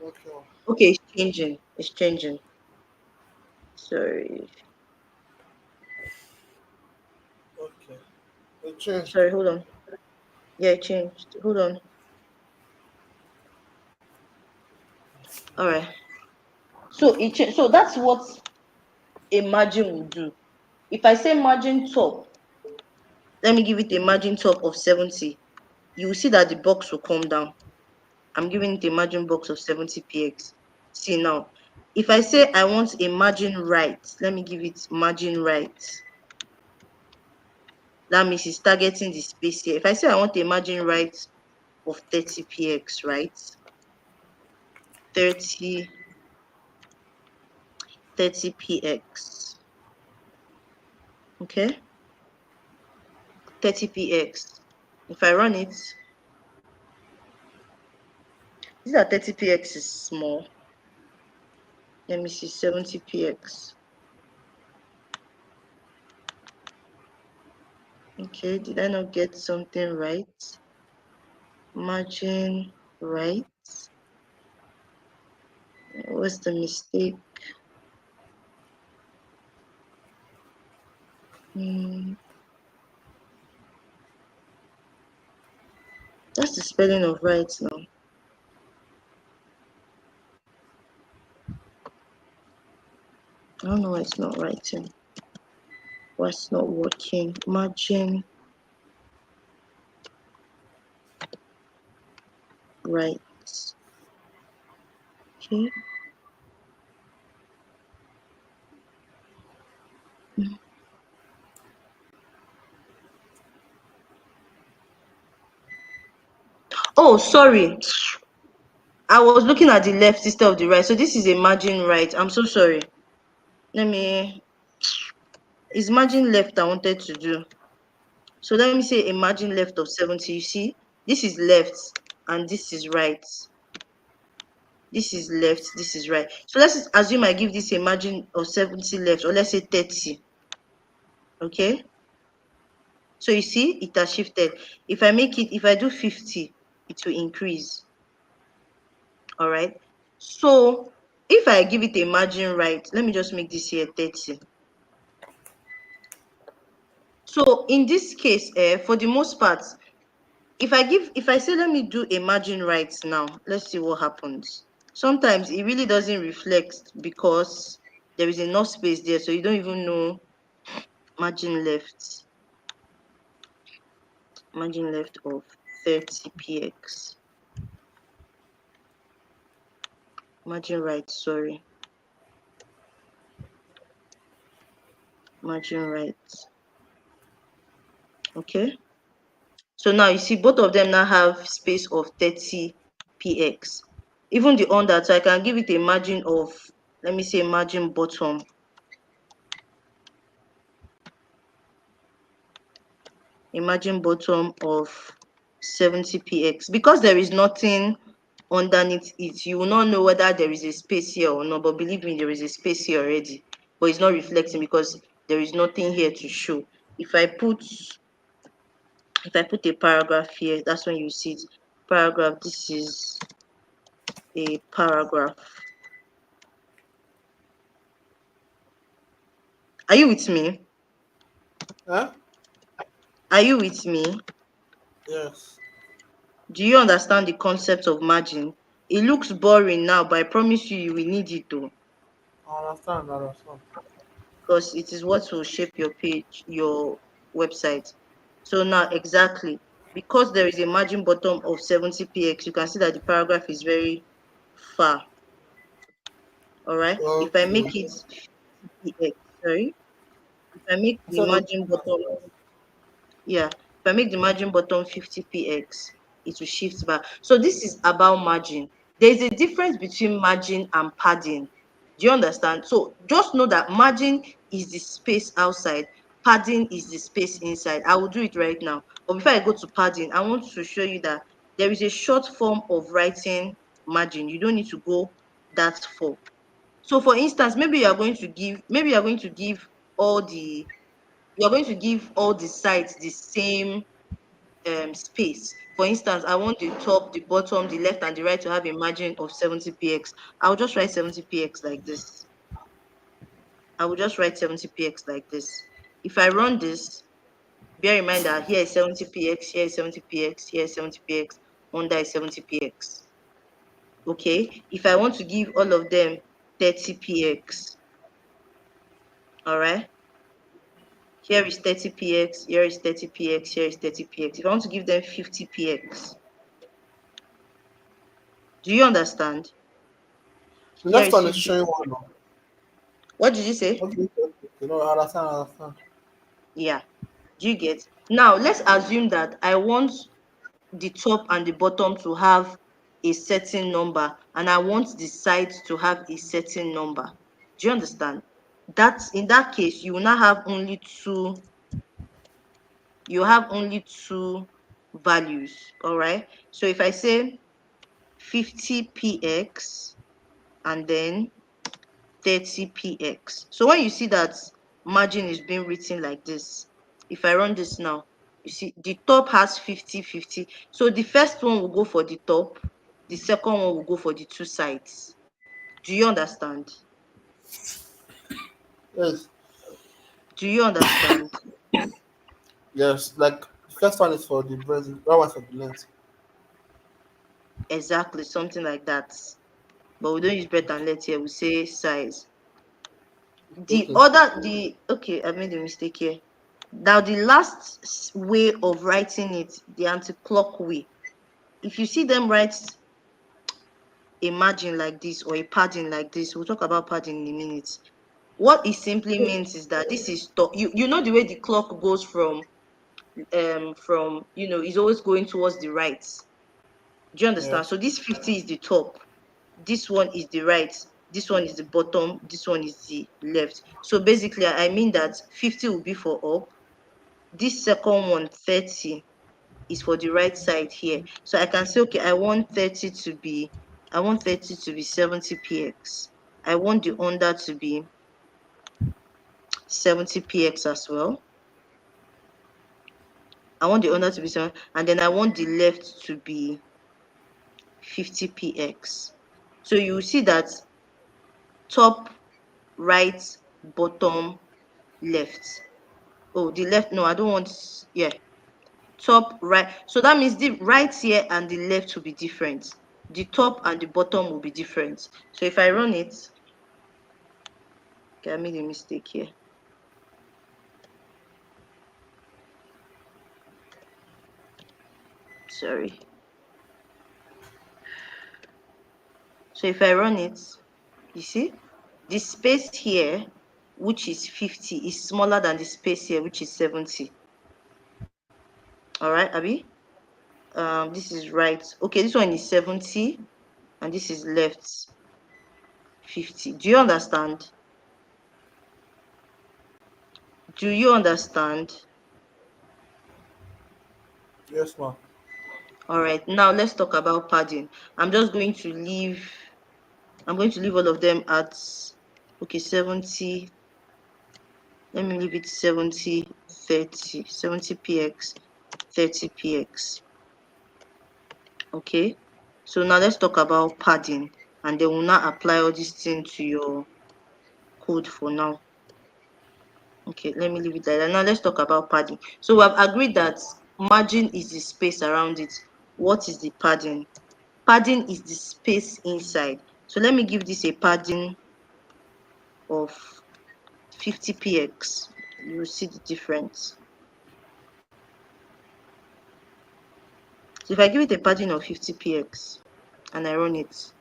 Okay. Okay, it's changing. It's changing. Sorry. Okay. It changed. Sorry, hold on. Yeah, it changed. Hold on. All right. So it so that's what a margin will do. If I say margin top, let me give it a margin top of 70. You will see that the box will come down. I'm giving it a margin box of 70 px. See now, if I say I want a margin right, let me give it margin right. That means it's targeting the space here. If I say I want a margin right of 30 px, right? 30, 30 px. Okay, 30 px. If I run it, this that 30 px is small. Let me see 70 px. Okay, did I not get something right? Margin right. What's the mistake? Hmm, that's the spelling of right now. I don't know why it's not writing. Why it's not working? Margin right. Okay. Oh, sorry. I was looking at the left instead of the right. So this is a margin right. I'm so sorry. Let me. It's margin left I wanted to do. So let me say a margin left of 70. You see, this is left and this is right. This is left, this is right. So let's assume I give this a margin of 70 left, or let's say 30. Okay. So you see, it has shifted. If I do 50, it will increase. All right. So if I give it a margin right, let me just make this here 30. So in this case, for the most part, if I say let me do a margin right now, let's see what happens. Sometimes it really doesn't reflect because there is enough space there, so you don't even know margin left. Margin left of 30 px. Margin right, sorry. Margin right. Okay. So now you see both of them now have space of 30 px. Even the under, so I can give it a margin of, let me say margin bottom. A margin bottom of 70 px. Because there is nothing underneath it, you will not know whether there is a space here or not, but believe me, there is a space here already, but it's not reflecting because there is nothing here to show. If I put a paragraph here, that's when you see it. Paragraph, this is a paragraph. Are you with me? Huh? Are you with me? Yes. Do you understand the concept of margin? It looks boring now, but I promise you, you will need it though, I understand. I understand. because it is what will shape your page, your website. So now, exactly, because there is a margin bottom of 70 px, you can see that the paragraph is very far. All right. If I Okay. make it px, sorry, if I make I the said okay. margin bottom, yeah, if I make the margin bottom 50 px, it will shift back. So this is about margin. There's a difference between margin and padding. Do you understand? So just know that margin is the space outside, padding is the space inside. I will do it right now. But before I go to padding, I want to show you that there is a short form of writing margin. You don't need to go that far. So for instance, maybe you are going to give all the sides the same space. For instance, I want the top, the bottom, the left, and the right to have a margin of 70 px. I'll just write 70 px like this. I will just write 70 px like this. If I run this, bear in mind that here is 70 px, here is 70 px, here is 70 px, under is 70 px. Okay. If I want to give all of them 30 px, all right. Here is 30 px, here is 30 px, here is 30 px. If I want to give them 50 px, do you understand? The Here next is one is 50. showing one. No? What did you say? Okay. Okay. Okay. No, I understand. I understand. Yeah. Do you get? Now, let's assume that I want the top and the bottom to have a certain number, and I want the sides to have a certain number. Do you understand? That's in that case, you will now have only two values. All right. So if I say 50 px and then 30 px. So when you see that margin is being written like this, if I run this now, you see the top has 50, 50. So the first one will go for the top, the second one will go for the two sides. Do you understand? Yes. Do you understand? Yes. Like the first one is for the breast. That one's for the length. Exactly, something like that. But we don't use breadth and let here, we say size. Okay. Okay, I made a mistake here. Now the last way of writing it, the anti-clock way. If you see them write a margin like this or a padding like this, we'll talk about padding in a minute. What it simply means is that this is top. You know the way the clock goes from is always going towards the right. Do you understand? Yes. So this 50 is the top, this one is the right, this one is the bottom, this one is the left. So basically I mean that 50 will be for up, this second one 30 is for the right side here. So I can say, okay, I want 30 to be I want 30 to be 70 px. I want the under to be 70 px as well. I want the under to be 7, and then I want the left to be 50 px. So you see that top, right, bottom, left. Oh, the left, no, I don't want, yeah, top, right. So that means the right here and the left will be different. The top and the bottom will be different. So if I run it, okay, I made a mistake here. Sorry. So if I run it, you see, the space here, which is 50, is smaller than the space here, which is 70. All right, Abby? This is right. Okay, this one is 70, and this is left 50. Do you understand? Do you understand? Yes, ma'am. All right, now let's talk about padding. I'm going to leave all of them at, okay, 70. Let me leave it 70, 30, 70 px, 30 px. Okay, so now let's talk about padding, and then we'll now apply all these things to your code for now. Okay, let me leave it like that. Now let's talk about padding. So we have agreed that margin is the space around it. What is the padding? Padding is the space inside. So let me give this a padding of 50 px. You will see the difference. So if I give it a padding of 50 px and I run it,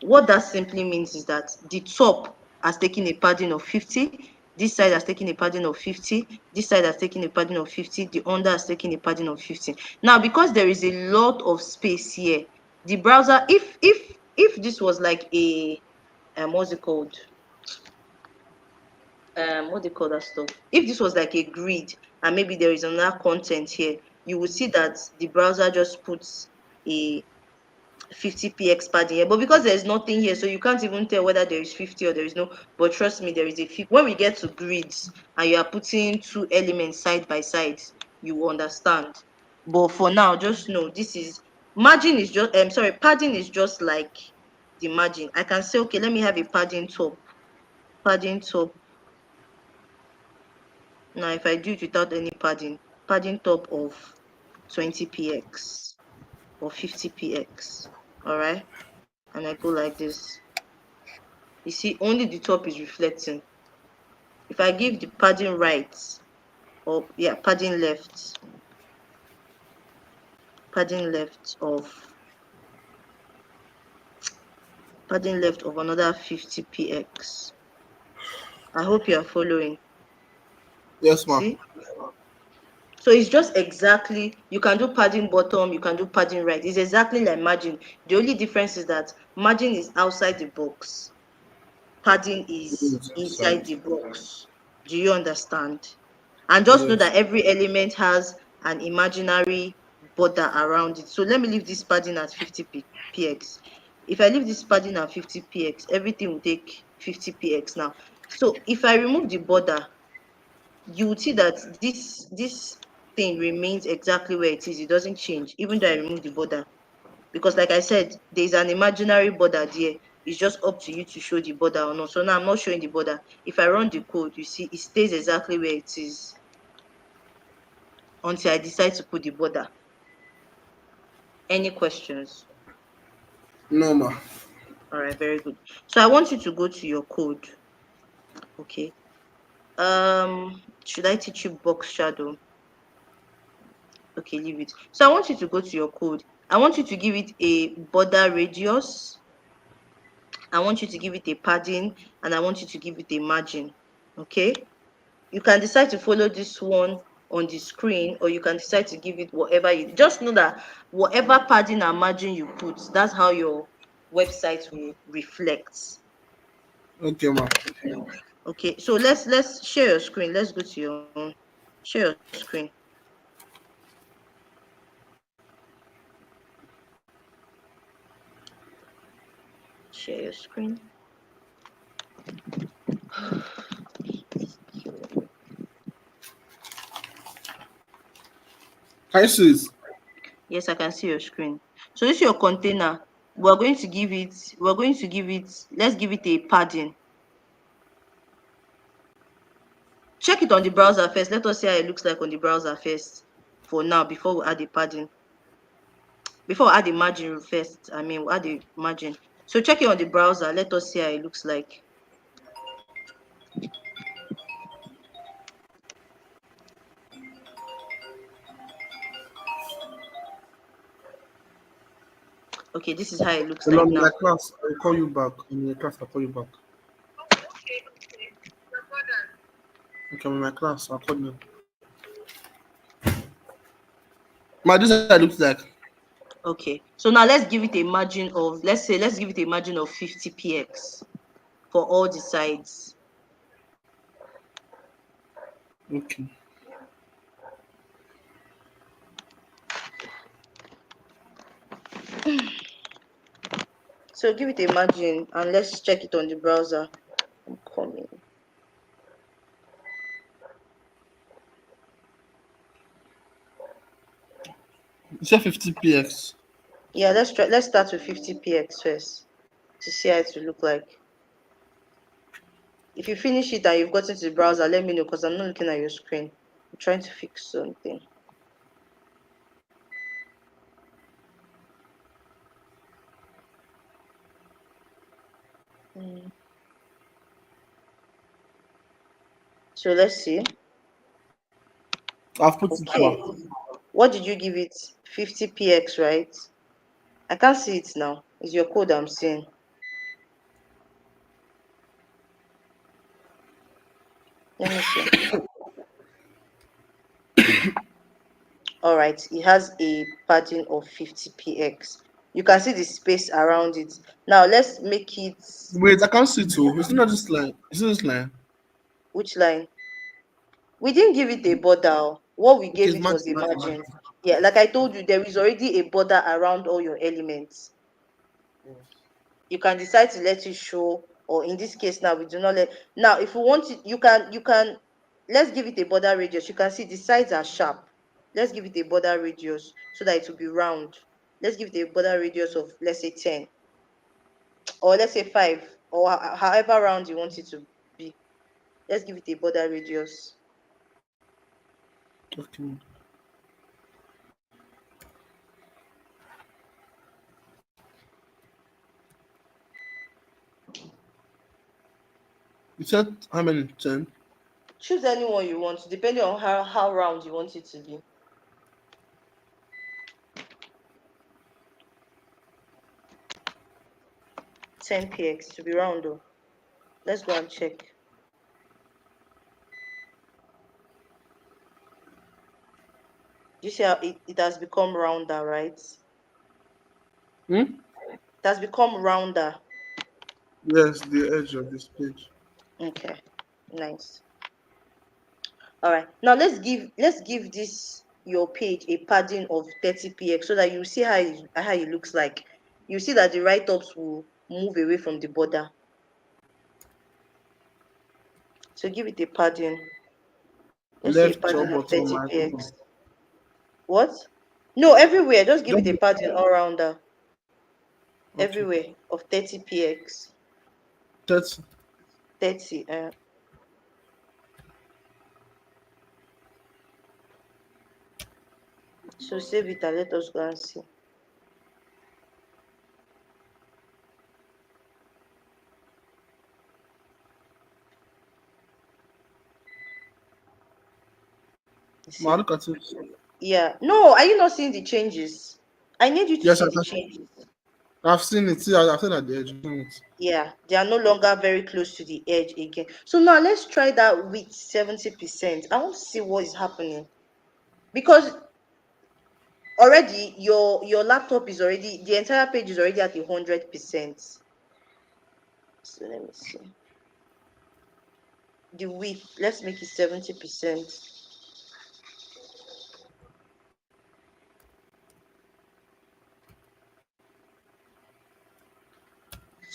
what that simply means is that the top has taken a padding of 50, this side has taken a padding of 50, this side has taken a padding of 50, the under has taken a padding of 50. Now, because there is a lot of space here, the browser, if this was like a what's it called? What do you call that stuff? If this was like a grid and maybe there is another content here, you will see that the browser just puts a 50 px padding here, but because there's nothing here, so you can't even tell whether there is 50 or there is no. But trust me, there is a 50. When we get to grids and you are putting two elements side by side, you will understand. But for now, just know this is margin is just sorry, padding is just like the margin. I can say, okay, let me have a padding top. Padding top. Now if I do it without any padding top of 20 px or 50 px. All right, and I go like this. You see, only the top is reflecting. If I give the padding right, or yeah, padding left of another 50 px. I hope you are following. Yes, ma'am. See? So it's just exactly, you can do padding bottom, you can do padding right. It's exactly like margin. The only difference is that margin is outside the box, padding is It's inside inside. the box. Do you understand? And just know Yes. that every element has an imaginary border around it. So let me leave this padding at 50 px. If I leave this padding at 50 px, everything will take 50 px now. So if I remove the border, you would see that this thing remains exactly where it is. It doesn't change, even though I remove the border. Because like I said, there's an imaginary border there. It's just up to you to show the border or not. So now I'm not showing the border. If I run the code, you see it stays exactly where it is until I decide to put the border. Any questions? No, ma. All right, very good. So I want you to go to your code. Okay. Should I teach you box shadow? Okay, leave it. So I want you to go to your code. I want you to give it a border radius. I want you to give it a padding, and I want you to give it a margin. Okay. You can decide to follow this one on the screen, or you can decide to give it whatever you just know that whatever padding and margin you put, that's how your website will reflect. Okay, ma. Okay, so let's share your screen. Let's go to your share your screen. share your screen. Can you see it? Yes, I can see your screen. So this is your container. Let's give it a padding. Check it on the browser first. Let us see how it looks like on the browser first for now before we add the padding. Before we add the margin first, we'll add the margin. So check it on the browser. Let us see how it looks like. Okay, this is how it looks When like I'm in now. my class, I'll call you back. In your class, I'll call you back. Okay, I'm in my class, I'll call you. My, this is how it looks like. Okay, so now let's give it a margin of, let's give it a margin of 50 px for all the sides. Okay. So give it a margin and let's check it on the browser. I'm coming. You said 50 px. Yeah, let's start with 50 px first to see how it will look like. If you finish it and you've gotten to the browser, let me know because I'm not looking at your screen. I'm trying to fix something. Mm. So let's see. I've put it Okay. back. What did you give it? 50 px, right? I can't see it now. It's your code I'm seeing. Let me see. All right. It has a padding of 50 px. You can see the space around it. Now let's make it. Wait, I can't see it too. It's not this line. Is it this line? Which line? We didn't give it a border. What we Okay, gave it's it margin, was a margin, margin. margin. Yeah, like I told you, there is already a border around all your elements. You can decide to let it show, or in this case now we do not let. Now if you want it, you can let's give it a border radius. You can see the sides are sharp. Let's give it a border radius so that it will be round. Let's give it a border radius of, let's say, 10, or let's say 5, or however round you want it to be. Let's give it a border radius. Okay. You said how many? 10? Choose any one you want, depending on how round you want it to be. 10 px to be round though. Let's go and check. You see how it has become rounder, right? Hmm? It has become rounder. Yes, the edge of this page. Okay, nice. All right, now let's give this your page a padding of 30 px so that you see how it looks like. You see that the write-ups will move away from the border. So give it a padding. Let's say a Left padding top of bottom 30 px. right. What? No, everywhere. Just give it Just a padding all rounder. okay. Everywhere of 30 px. 30. 30. So save it and let us go and see. You Ma, see? look at it. Yeah. No, are you not seeing the changes? I need you to Yes, see I the can. changes. I've seen it. See, I've seen at the edge. I've seen it. Yeah, they are no longer very close to the edge again. So now let's try that with 70%. I want to see what is happening. Because already your laptop is already, the entire page is already at 100%. So let me see. The width, let's make it 70%.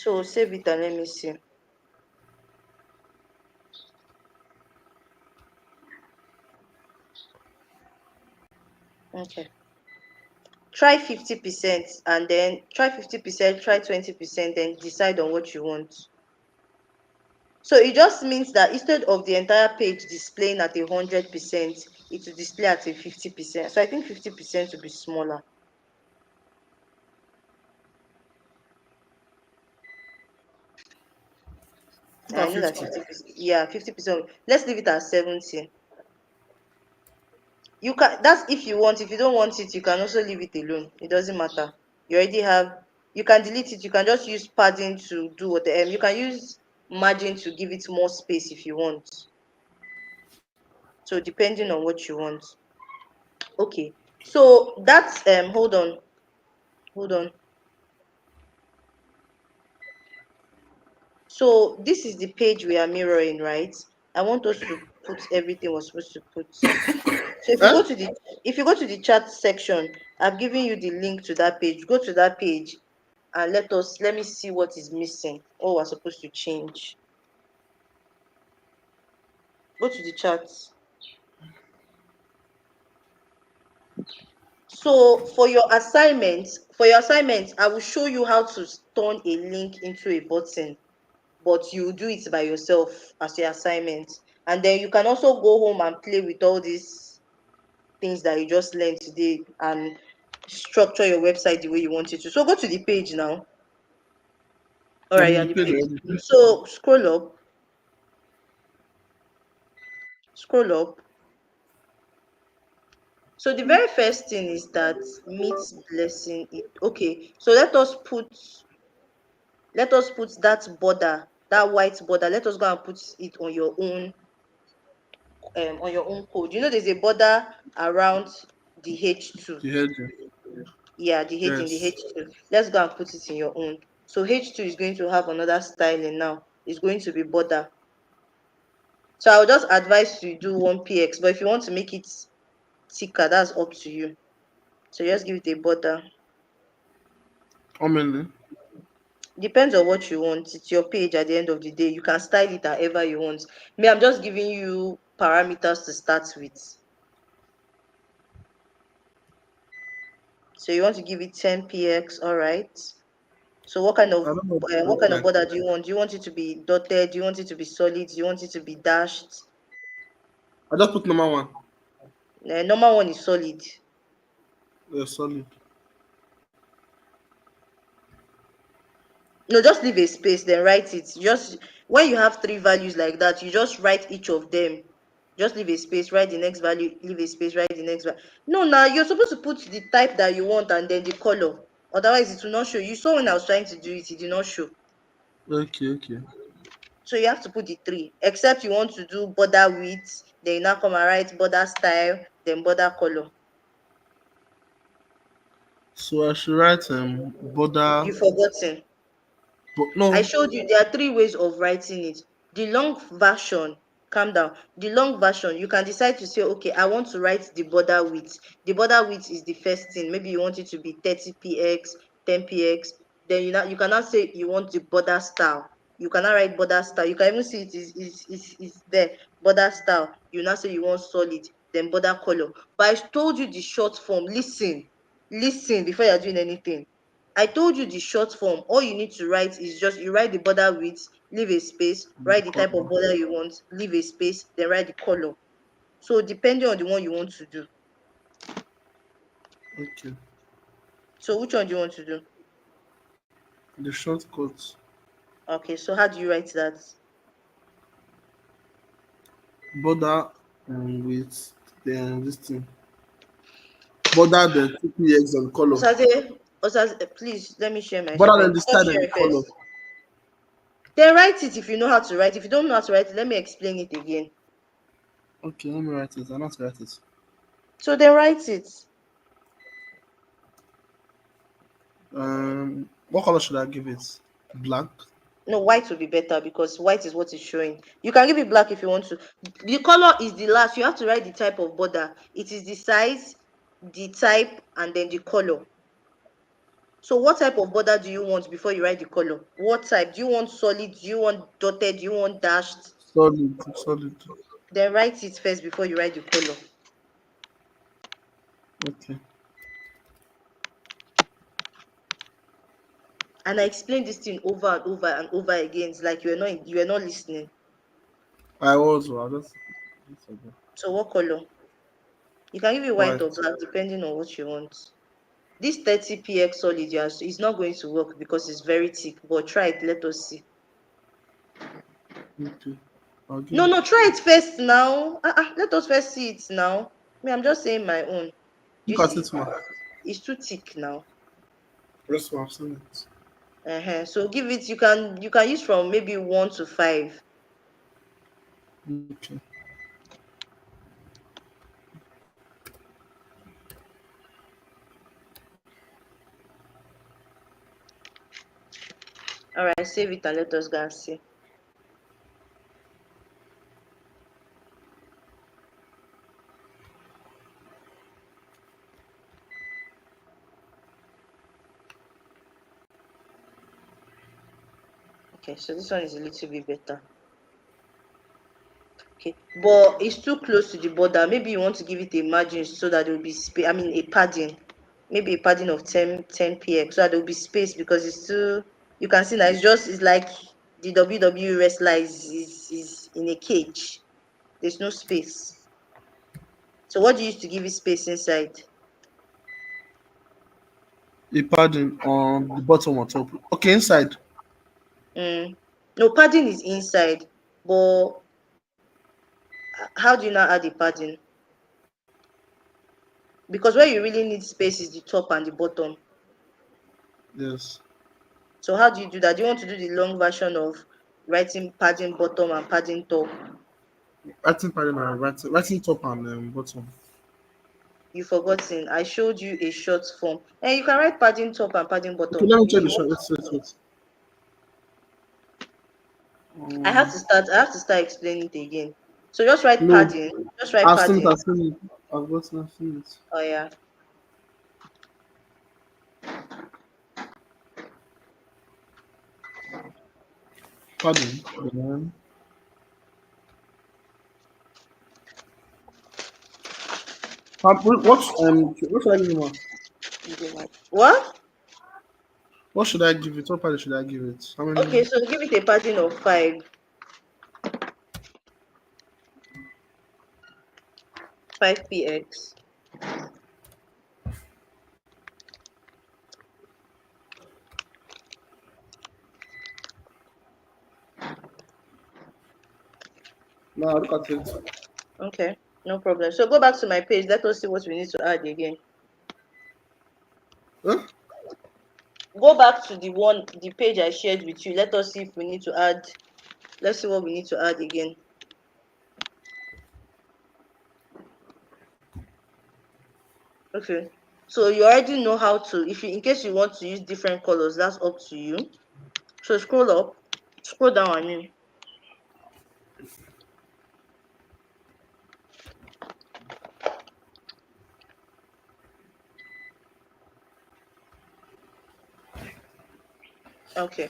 So save it and let me see. Okay. Try 50% and then try 50%, try 20%, then decide on what you want. So it just means that instead of the entire page displaying at 100%, it will display at a 50%. So I think 50% will be smaller. I About know that 50. 50%. Yeah, 50%. Let's leave it at 70. You can. That's if you want. If you don't want it, you can also leave it alone. It doesn't matter. You already have. You can delete it. You can just use padding to do what the you can use margin to give it more space if you want. So depending on what you want. Okay. So that's hold on. Hold on. So this is the page we are mirroring, right? I want us to put everything we're supposed to put. So Eh? if you go to the chat section, I've given you the link to that page. Go to that page and let me see what is missing. What we're supposed to change. Go to the chat. So for your assignment, I will show you how to turn a link into a button, but you do it by yourself as your assignment. And then you can also go home and play with all these things that you just learned today and structure your website the way you want it to. So go to the page now. All I'm right, in you're the on the page page. already. So scroll up. So the very first thing is that meet blessing it. Okay, so let us put that border, that white border. Let us go and put it on your own code. You know, there's a border around the H2. The heading. Yeah, the heading, the Yes. H2. Let's go and put it in your own. So H2 is going to have another styling now. It's going to be border. So I'll just advise you do 1px, but if you want to make it thicker, that's up to you. So just give it a border. How many? Depends on what you want. It's your page at the end of the day. You can style it however you want. Me, I'm just giving you parameters to start with. So you want to give it 10px, all right. So I don't know what what looks kind of like. border do you want? Do you want it to be dotted? Do you want it to be solid? Do you want it to be dashed? I just put number one. Normal one is solid. Yeah, solid. No, just leave a space, then write it. Just when you have three values like that, you just write each of them. Just leave a space, write the next value, leave a space, write the next value. No, now you're supposed to put the type that you want and then the color. Otherwise, it will not show. You saw when I was trying to do it, it did not show. Okay, okay. So you have to put the three. Except you want to do border width, then you now come and write border style, then border color. So I should write border, You've forgotten. but I no. showed you there are three ways of writing it. The long version, calm down. The long version, you can decide to say, okay, I want to write the border width. The border width is the first thing. Maybe you want it to be 30px, 10px. Then you can now say you want the border style. You cannot write border style. You can even see it is there. Border style. You now say you want solid, then border color. But I told you the short form. Listen before you're doing anything. I told you the short form. All you need to write is just you write the border width, leave a space, write the type of Color. border you want, leave a space, then write the color. So depending on the one you want to do. Okay. So which one do you want to do? The shortcut. Okay, so how do you write that? Border with this thing. Border the TPX and color. Osaze, Osaze, please let me share my Border screen. then the Just style and share the it color. first. Then write it if you know how to write. If you don't know how to write it, let me explain it again. Okay, let me write it. I'm not write it. So then write it. What color should I give it? Black. No, white will be better because white is what is showing. You can give it black if you want to. The color is the last. You have to write the type of border. It is the size, the type, and then the color. So what type of border do you want before you write the color? What type? Do you want solid? Do you want dotted? Do you want dashed? Solid, solid. Then write it first before you write the color. Okay. And I explained this thing over and over and over again. It's like you were not listening. I was, well, just okay. So what color? You can give it white or White. black depending on what you want. This 30px solid is not going to work because it's very thick, but try it, let us see. Okay. I'll give No, it. no, try it first now. Let us first see it now. Me, I'm just saying my own. Do you Look at see? it, ma. It's too thick now. Rest of I've seen it. So give it, you can use from maybe 1 to 5. Okay. All right, save it and let us go and see. Okay, so this one is a little bit better. Okay, but it's too close to the border. Maybe you want to give it a margin so that there will be space. I mean, a padding, maybe a padding of 10 px so that there will be space because it's too. You can see that it's like the WWE wrestler is in a cage. There's no space. So what do you use to give it space inside? A padding on the bottom or top. Okay, inside. Mm. No, padding is inside, but how do you now add the padding? Because where you really need space is the top and the bottom. Yes. So how do you do that? Do you want to do the long version of writing padding bottom and padding top? Writing padding and writing top and bottom. You've forgotten. I showed you a short form. And you can write padding top and padding Okay, bottom. let me check You the want shot. Let's wait. I have Um, to start I have to start explaining it again. So just write no, padding. Just write I've seen it. padding. I've seen it. I've seen it. Oh yeah. Padding. Then, what should I give him? What? What should I give it? What padding should I give it? How Okay, many? so give it a padding of 5px. Now look at it. Okay, no problem. So go back to my page. Let us see what we need to add again. Huh? Go back to the page I shared with you. Let us see if we need to add. Let's see what we need to add again. Okay. So you already know how to, if you, in case you want to use different colors, that's up to you. So scroll up, scroll down, I mean. Okay,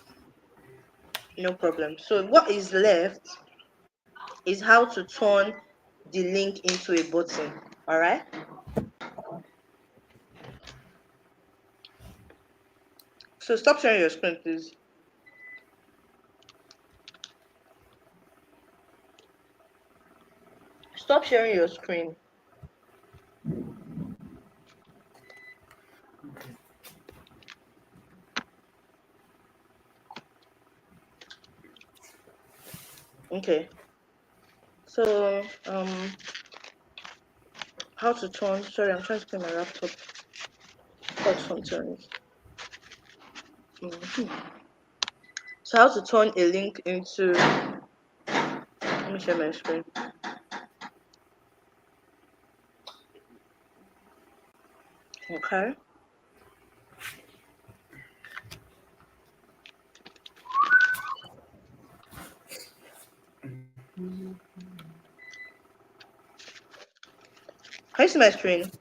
no problem. So what is left is how to turn the link into a button. All right. So stop sharing your screen, please. Stop sharing your screen. Okay. So how to turn? Sorry, I'm trying to clear my laptop. Cut something. So how to turn a link into? Let me share my screen. Okay. Can you see my screen?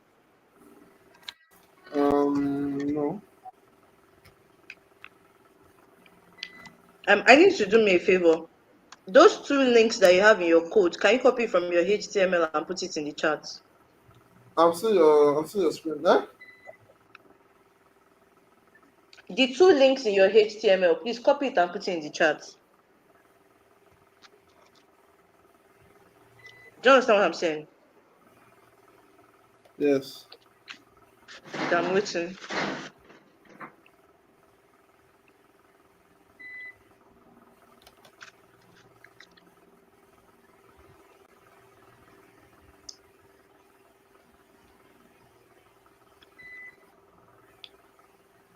No. I need to do me a favor. Those two links that you have in your code, can you copy from your HTML and put it in the chat? I'm seeing your screen. Eh? The two links in your HTML, please copy it and put it in the chat. Do you understand what I'm saying? Yes. Okay, I'm waiting.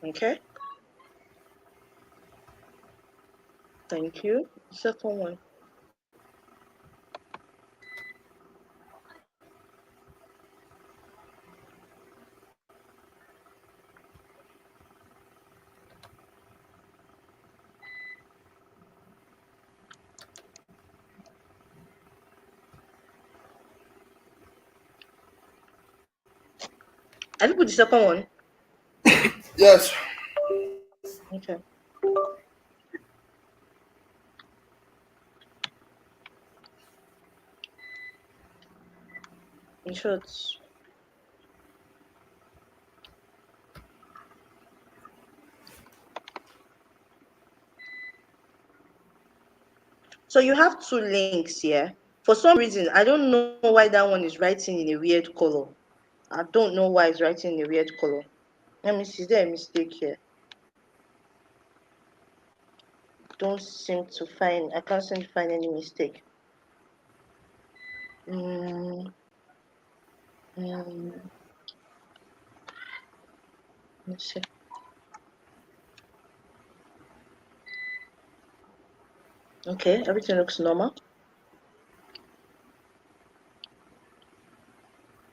Okay, thank you. Second one. Have you put the second one? Yes. Okay. In short. So you have two links here. For some reason, I don't know why that one is writing in a weird color. I don't know why it's writing in a weird color. Let me see, is there a mistake here? Don't seem to find, I can't seem to find any mistake. Mm, mm, let's see. Okay, everything looks normal.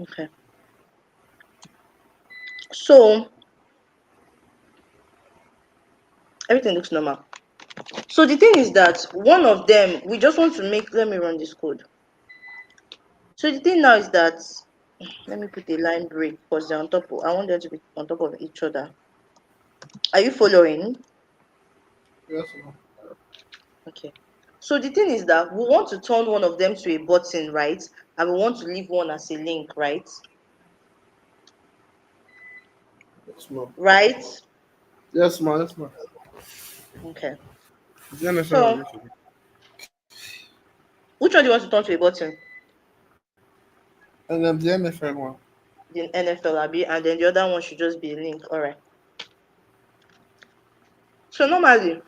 Okay. So everything looks normal. So the thing is that one of them, we just want to make, let me run this code. So the thing now is that, let me put a line break because they're on top of, I want them to be on top of each other. Are you following? Yes, ma'am. Okay. So the thing is that we want to turn one of them to a button, right? And we want to leave one as a link, right? Yes, ma'am. Right? Yes, ma'am. Yes, ma'am. Okay. Do you understand what So you're saying? which one do you want to turn to a button? And then the MFN one. The NFL AB, and then the other one should just be a link. All right. So normally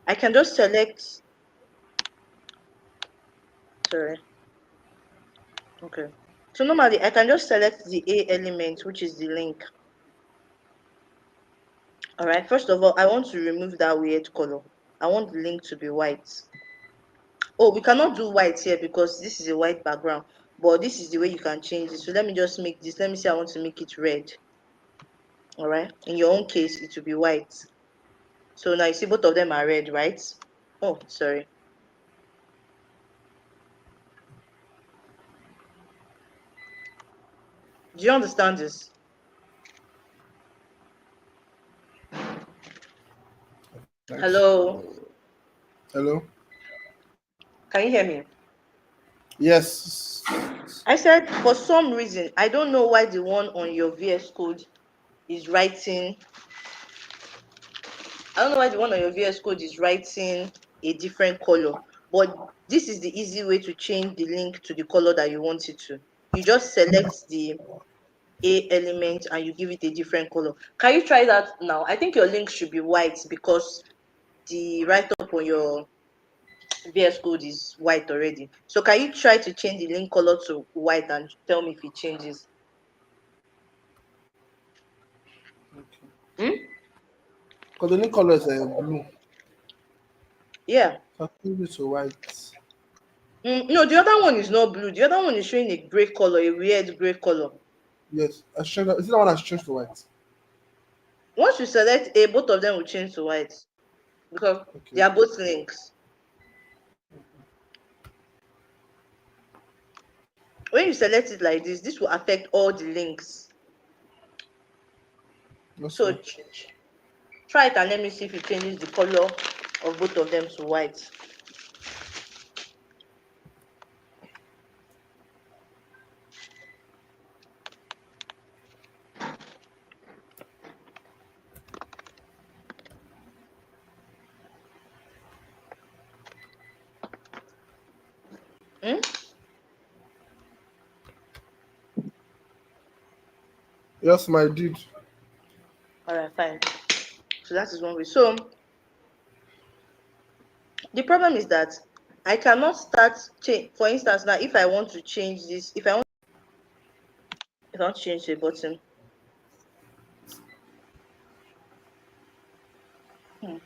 I can just select, sorry. Okay. So normally I can just select the A element, which is the link. All right. First of all, I want to remove that weird color. I want the link to be white. Oh, we cannot do white here because this is a white background, but this is the way you can change it. So let me just make this. Let me say I want to make it red. All right. In your own case, it will be white. So now you see both of them are red, right? Oh, sorry. Do you understand this? Thanks. Hello? Hello? Can you hear me? Yes. I said for some reason, I don't know why the one on your VS Code is writing, I don't know why the one on your VS Code is writing a different color, but this is the easy way to change the link to the color that you want it to. You just select the A element and you give it a different color. Can you try that now? I think your link should be white because the write-up on your VS Code is white already. So can you try to change the link color to white and tell me if it changes? Okay. Hmm? Because the new color is blue. Yeah. So I change it to white. No, the other one is not blue. The other one is showing a gray color, a weird gray color. Yes. I changed. Is it the one that's changed to white? Once you select A, both of them will change to white because they Okay. are both links. When you select it like this will affect all the links. Yes, So ma'am. Try it and let me see if it changes the color of both of them to white. Hmm? Yes, my did. All right, fine. So that is one way. So the problem is that I cannot start change. For instance, now if I want to change this, if I want to change the button, hmm.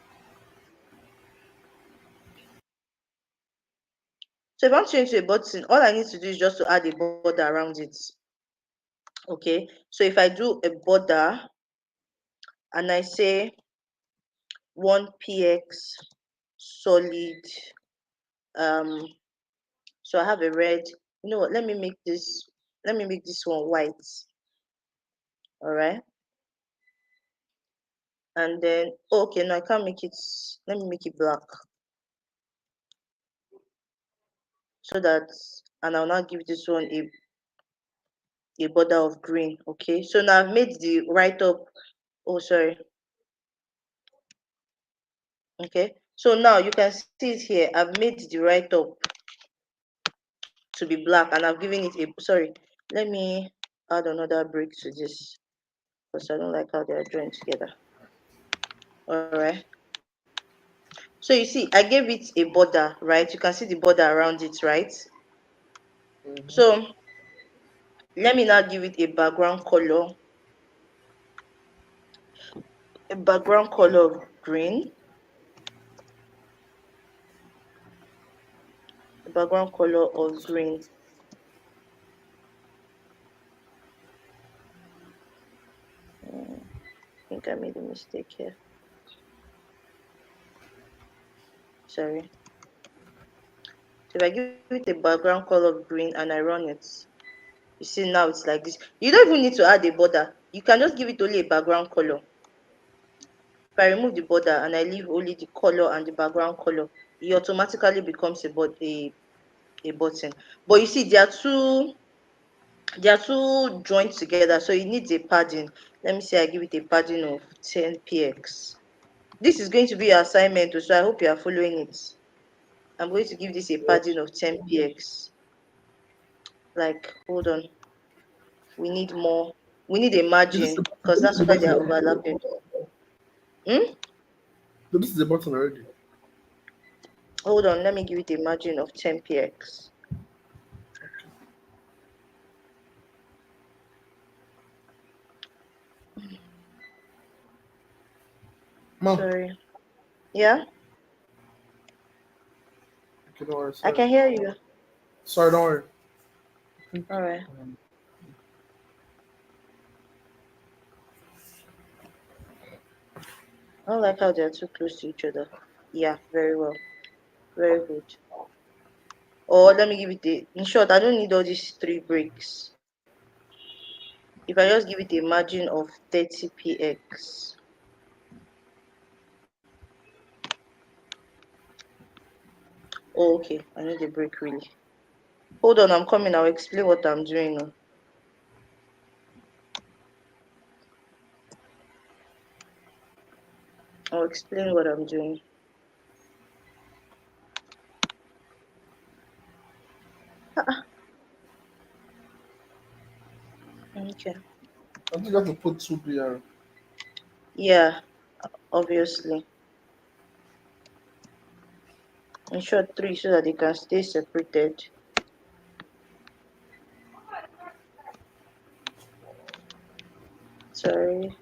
So if I want to change to a button, all I need to do is just to add a border around it. Okay. So if I do a border and I say 1px solid, so I have a red. You know what? Let me make this. Let me make this one white. All right. And then okay, no, I can't make it. Let me make it black so that, and I'll now give this one a border of green. Okay. So now I've made the write up. Oh, sorry. Okay. So now you can see it here. I've made the write up to be black, and I've given it a. Sorry. Let me add another break to this because I don't like how they are joined together. All right. So you see, I gave it a border, right? You can see the border around it, right? Mm-hmm. So let me now give it a background color of green, a background color of green. I think I made a mistake here. Sorry. So if I give it a background color of green and I run it, you see now it's like this. You don't even need to add a border. You can just give it only a background color. If I remove the border and I leave only the color and the background color, it automatically becomes a button. But you see, they are two joined together, so it needs a padding. Let me say I give it a padding of 10 px. This is going to be your assignment, so I hope you are following it. I'm going to give this a padding of 10 px. Like, hold on, we need more. We need a This is margin because this is that's the why they button are already. overlapping. Hmm? No, this is the button already. Hold on, let me give it a margin of 10 px. Mom, Sorry. Yeah, okay, don't worry. I Sorry. can hear you. Sorry, don't worry. I think, All right. um, I don't like how they're too close to each other. Yeah, very well. Very good. Or let me give it in short, I don't need all these three breaks. If I just give it a margin of 30 px. Oh, okay. I need a break really. Hold on, I'm coming. I'll explain what I'm doing now. I'll explain what I'm doing. Okay. I think you have to put two PR. Yeah, obviously. In short, three so that they can stay separated. Sorry.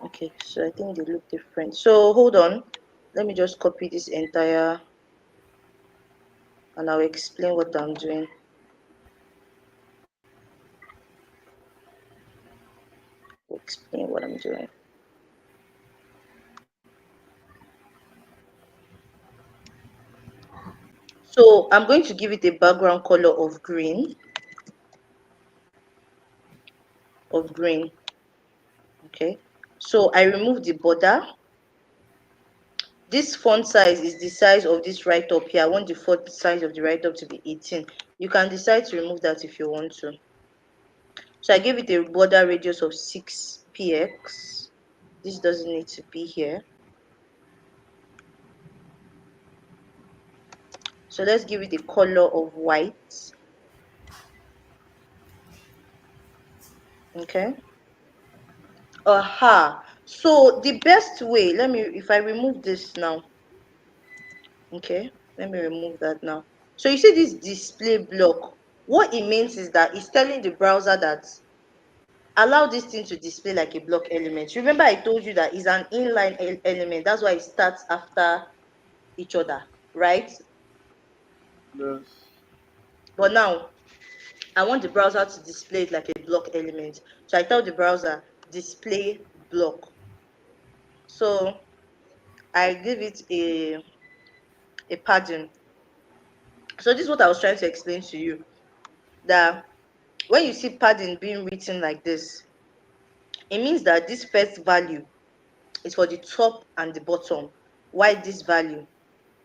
Okay, so I think they look different. So hold on. Let me just copy this entire and I'll explain what I'm doing. I'll explain what I'm doing. So I'm going to give it a background color of green. Okay. So I remove the border. This font size is the size of this write up here. I want the font size of the write up to be 18. You can decide to remove that if you want to. So I gave it a border radius of 6 px. This doesn't need to be here. So let's give it a color of white. Okay. Aha. So the best way, if I remove this now, okay, let me remove that now. So you see this display block. What it means is that it's telling the browser that allow this thing to display like a block element. Remember I told you that it's an inline element. That's why it starts after each other, right? Yes. But now I want the browser to display it like a block element. So I tell the browser display block. So I give it a padding. So this is what I was trying to explain to you. That when you see padding being written like this, it means that this first value is for the top and the bottom, while this value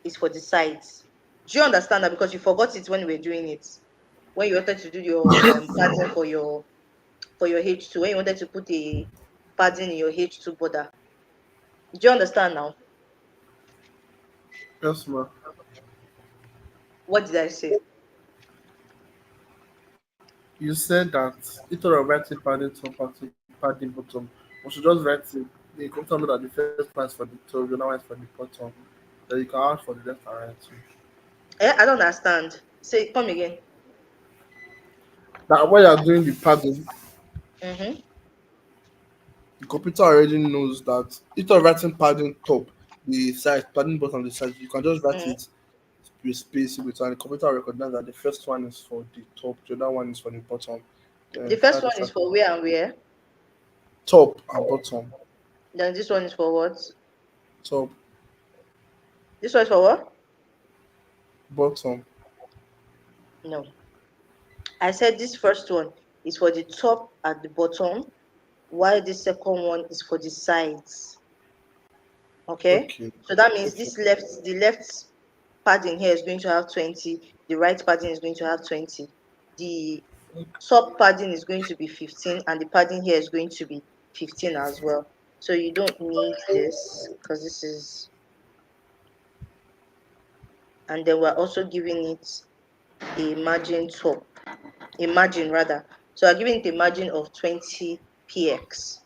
is for the sides. Do you understand that? Because you forgot it when we were doing it. When you wanted to do your padding for your H2, when you wanted to put a padding in your H2 border. Do you understand now? Yes, ma. What did I say? You said that instead of writing padding top and padding bottom, we should just write it. The computer know that the first one is for the top, the other one is for the bottom. Then you can add for the left and right too. I don't understand. Say, come again. That when you are doing the padding, Mm-hmm. the computer already knows that instead of writing padding top, the side, padding bottom, the side, you can just write Mm-hmm. it with space in between. And the computer will recognize that the first one is for the top, the other one is for the bottom. The Then first that one is is at for where and where. top and bottom. Then this one is for what? Top, This one is for what? bottom. No. I said this first one is for the top and the bottom, while the second one is for the sides. Okay? Okay. So that means Okay. the left padding here is going to have 20, the right padding is going to have 20. The top padding is going to be 15, and the padding here is going to be 15 as well. So you don't need this because this is, and then we're also giving it a margin top, a margin rather. So I'm giving it a margin of 20 px.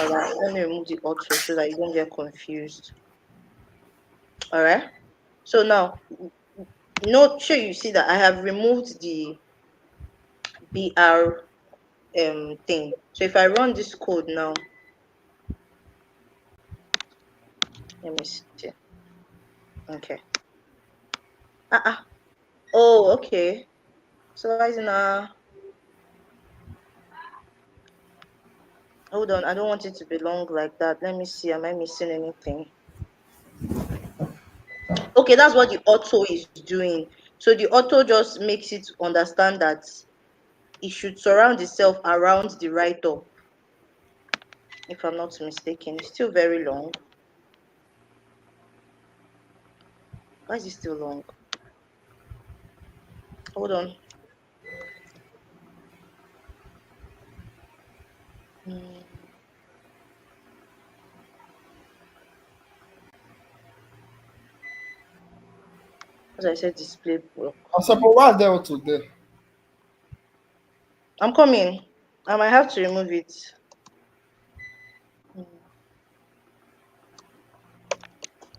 All right, let me remove the auto so that you don't get confused. All right. So now, note, sure you see that I have removed the BR thing. So if I run this code now, let me see. Okay. Oh, okay. So guys, now hold on. I don't want it to be long like that. Let me see. Am I missing anything? Okay, that's what the auto is doing. So the auto just makes it understand that it should surround itself around the write up, if I'm not mistaken. It's still very long. Why is it still long? Hold on. Mm, as I said, display block. I said, but why are there auto there? I'm coming. I might have to remove it. Mm,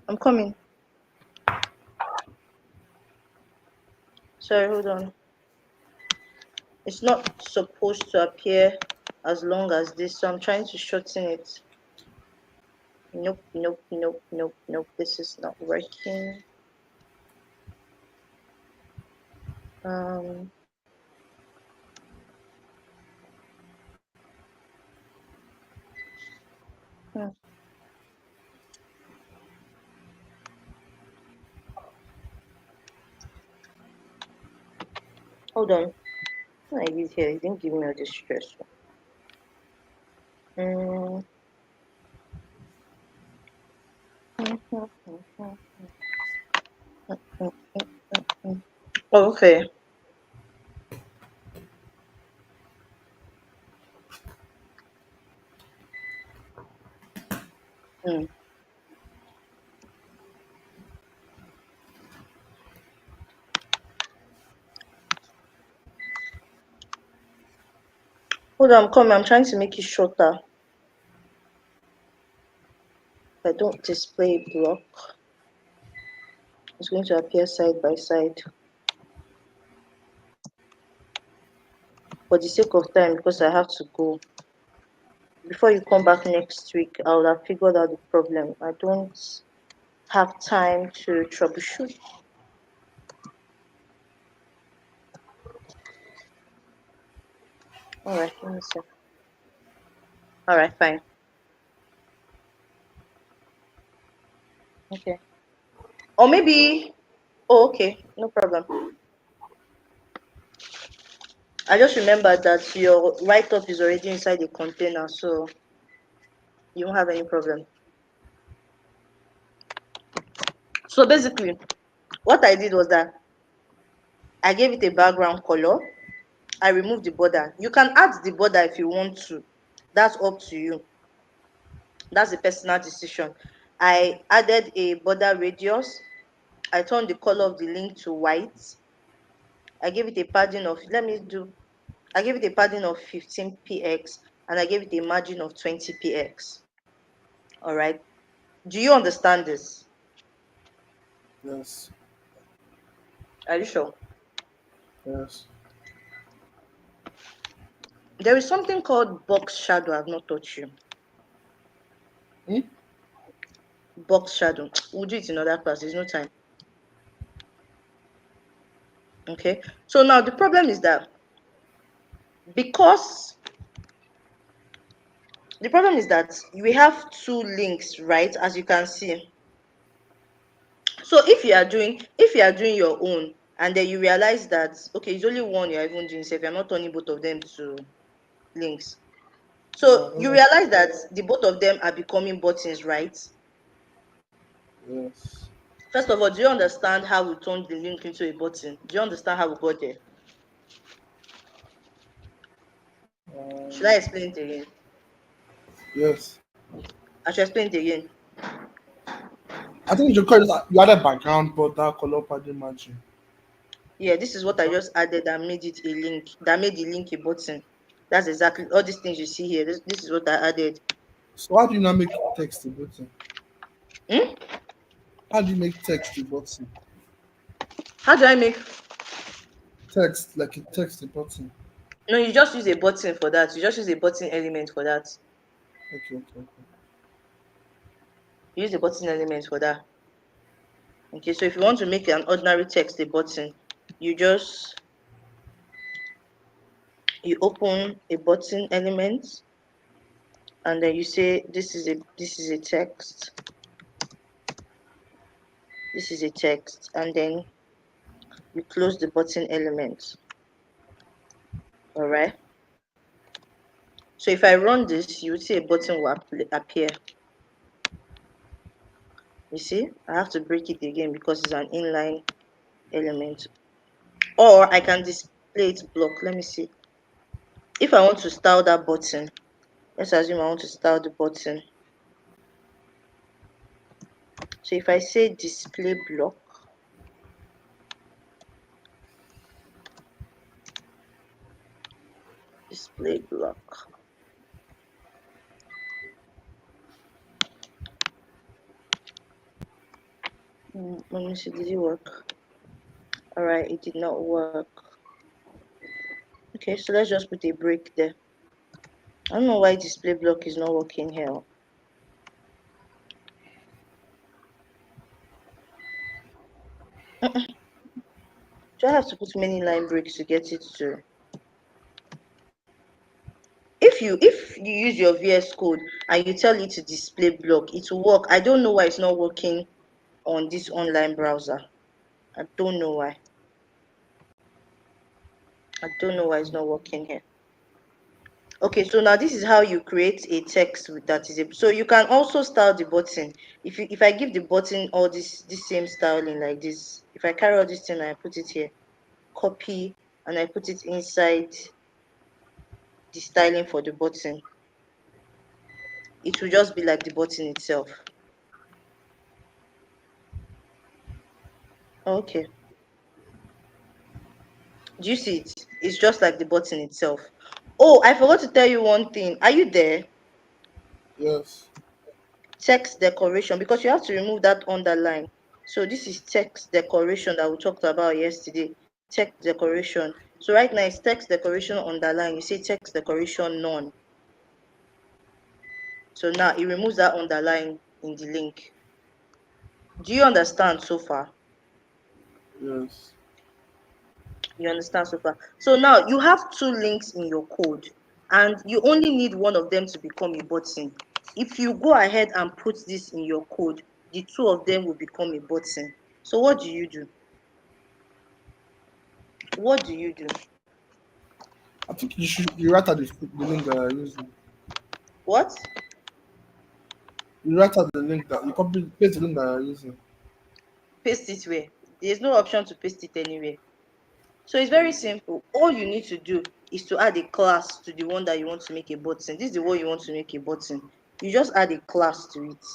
I'm coming. Sorry, hold on. It's not supposed to appear as long as this, so I'm trying to shorten it. Nope, nope, nope, nope, nope. This is not working. Um, hmm, hold on. What I did here, it didn't give me all this stress. Mm, Okay. Mm. Hold on, I'm coming. I'm trying to make it shorter. If I don't display block, it's going to appear side by side. For the sake of time, because I have to go. Before you come back next week, I will have figured out the problem. I don't have time to troubleshoot. All right, let me see. All right, fine. Okay. Or maybe, oh, okay, no problem. I just remembered that your write-up is already inside the container, so you won't have any problem. So basically, what I did was that I gave it a background color. I removed the border. You can add the border if you want to. That's up to you. That's a personal decision. I added a border radius. I turned the color of the link to white. I gave it a padding of, I gave it a padding of 15 px and I gave it a margin of 20 px. All right. Do you understand this? Yes. Are you sure? Yes. There is something called box shadow I've not taught you. Hmm? Box shadow. We'll do it in other class. There's no time. Okay. So now the problem is that because the problem is that we have two links, right? As you can see. So if you are doing your own and then you realize that okay, it's only one you're even doing, so if you're not turning both of them to links. So you Uh-huh. realize that the both of them are becoming buttons, right? Yes. First of all, do you understand how we turned the link into a button? Do you understand how we got there? Should I Um, explain it again? yes. I should explain it again. I think you should call it you added background border color padding matching. Yeah, this is what I just added that made it a link. That made the link a button. That's exactly all these things you see here. This is what I added. So how do you now make text a button? Hmm? How do you make text a button? How do I make? Text like a text a button. No, you just use a button for that. You just use a button element for that. Okay, okay, okay. You use a button element for that. Okay, so if you want to make an ordinary text a button, you just you open a button element and then you say this is a text. This is a text, and then you close the button element. All right. So if I run this, you will see a button will appear. You see, I have to break it again because it's an inline element. Or I can display it block. Let me see. If I want to style that button, let's assume I want to style the button. So if I say display block. Let me see, did it work? All right, it did not work. Okay, so let's just put a break there. I don't know why display block is not working here. Do I have to put many line breaks to get it to? If you use your VS Code and you tell it to display block, it will work. I don't know why it's not working on this online browser. I don't know why. I don't know why it's not working here. Okay, so now this is how you create a text with that is a, so you can also style the button. If I give the button all this same styling like this, if I carry all this thing and I put it here, copy, and I put it inside the styling for the button, it will just be like the button itself. Okay. Do you see it? It's just like the button itself. Oh, I forgot to tell you one thing. Are you there? Yes. Text decoration, because you have to remove that underline. So this is text decoration that we talked about yesterday. Text decoration. So right now it's text decoration underline. You say text decoration none. So now it removes that underline in the link. Do you understand so far? Yes. You understand so far? So now you have two links in your code, and you only need one of them to become a button. If you go ahead and put this in your code, the two of them will become a button. So what do you do? What do you do? I think you write out the link that you're using. What? You write out the link that you copy paste the link that you're using. Paste it where? There's no option to paste it anywhere. So it's very simple. All you need to do is to add a class to the one that you want to make a button. This is the one you want to make a button. You just add a class to it.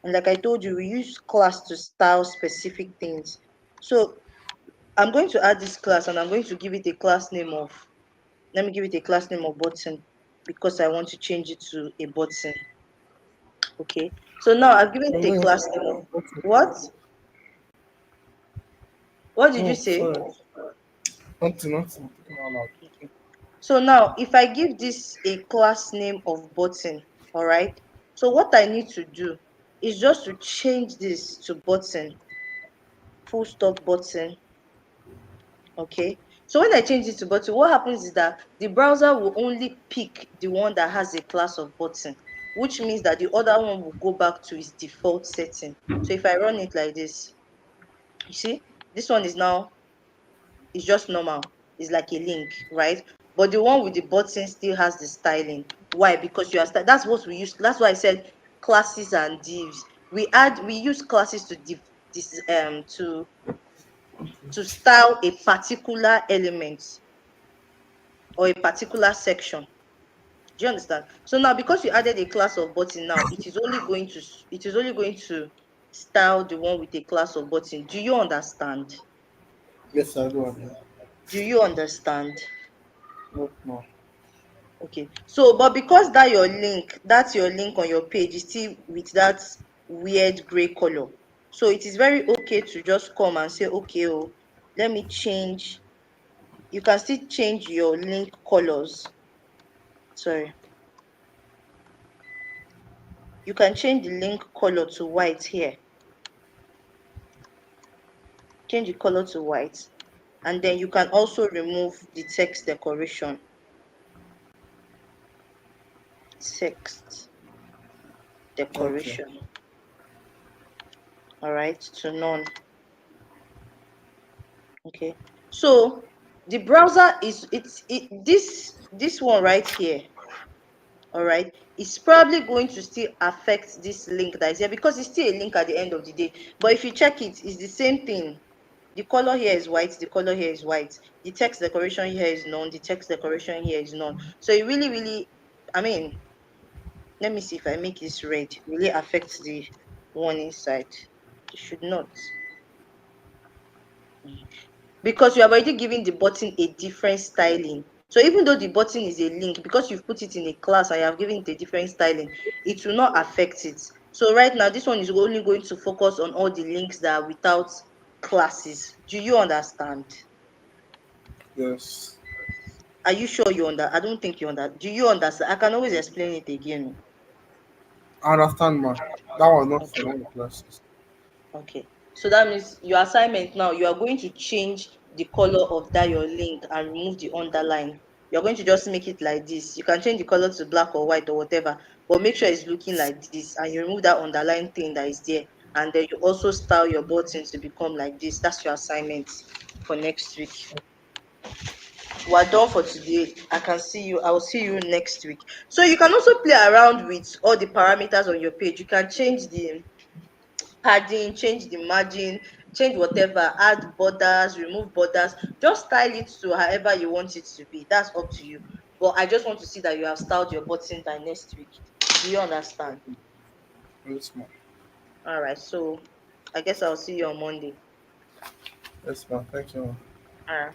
And like I told you, we use class to style specific things. So I'm going to add this class and I'm going to give it a class name of, let me give it a class name of button because I want to change it to a button. Okay. So now I've given it I'm a going. class name of Okay. what? What did you Oh, say? sorry. Nothing. Nothing. Talking out loud. Okay. So now, if I give this a class name of button, all right? So what I need to do is just to change this to button, full stop button, okay? So when I change it to button, what happens is that the browser will only pick the one that has a class of button, which means that the other one will go back to its default setting. So if I run it like this, you see, this one is now, it's just normal. It's like a link, right? But the one with the button still has the styling. Why? Because you are that's what we use. That's why I said classes and divs. We use classes to div this to style a particular element or a particular section. Do you understand? So now because you added a class of button now, it is only going to style the one with a class of button. Do you understand? Yes, I do. I do. Do you understand? No, no. Okay. So, but because that's your link on your page, is still with that weird gray color. So it is very okay to just come and say, okay, oh, let me change. You can still change your link colors. Sorry. You can change the link color to white here. Change the color to white. And then you can also remove the text decoration. Text Okay. decoration. All right, to none. Okay. So the browser is this one right here, all right, is probably going to still affect this link that is here because it's still a link at the end of the day. But if you check it, it's the same thing. The color here is white, the color here is white, the text decoration here is none, the text decoration here is none. So it really, really, I mean, let me see if I make this red, really affects the one inside. It should not. Because you have already given the button a different styling. So even though the button is a link, because you've put it in a class and you have given it a different styling, it will not affect it. So right now, this one is only going to focus on all the links that are without classes. Do you understand? Yes. Are you sure you understand? I don't think you understand. Do you understand? I can always explain it again. I understand, ma. That was not for Okay. all the classes. Okay. So that means your assignment now, you are going to change the color of that your link and remove the underline. You're going to just make it like this. You can change the color to black or white or whatever, but make sure it's looking like this and you remove that underline thing that is there. And then you also style your buttons to become like this. That's your assignment for next week. we're done for today. I will see you next week. So you can also play around with all the parameters on your page. You can change the padding, change the margin, change whatever, add borders, remove borders, just style it to however you want it to be. That's up to you. But I just want to see that you have styled your button by next week. Do you understand? Yes, ma'am. All right. So I guess I'll see you on Monday. Yes, ma'am. Thank you, ma'am. All right.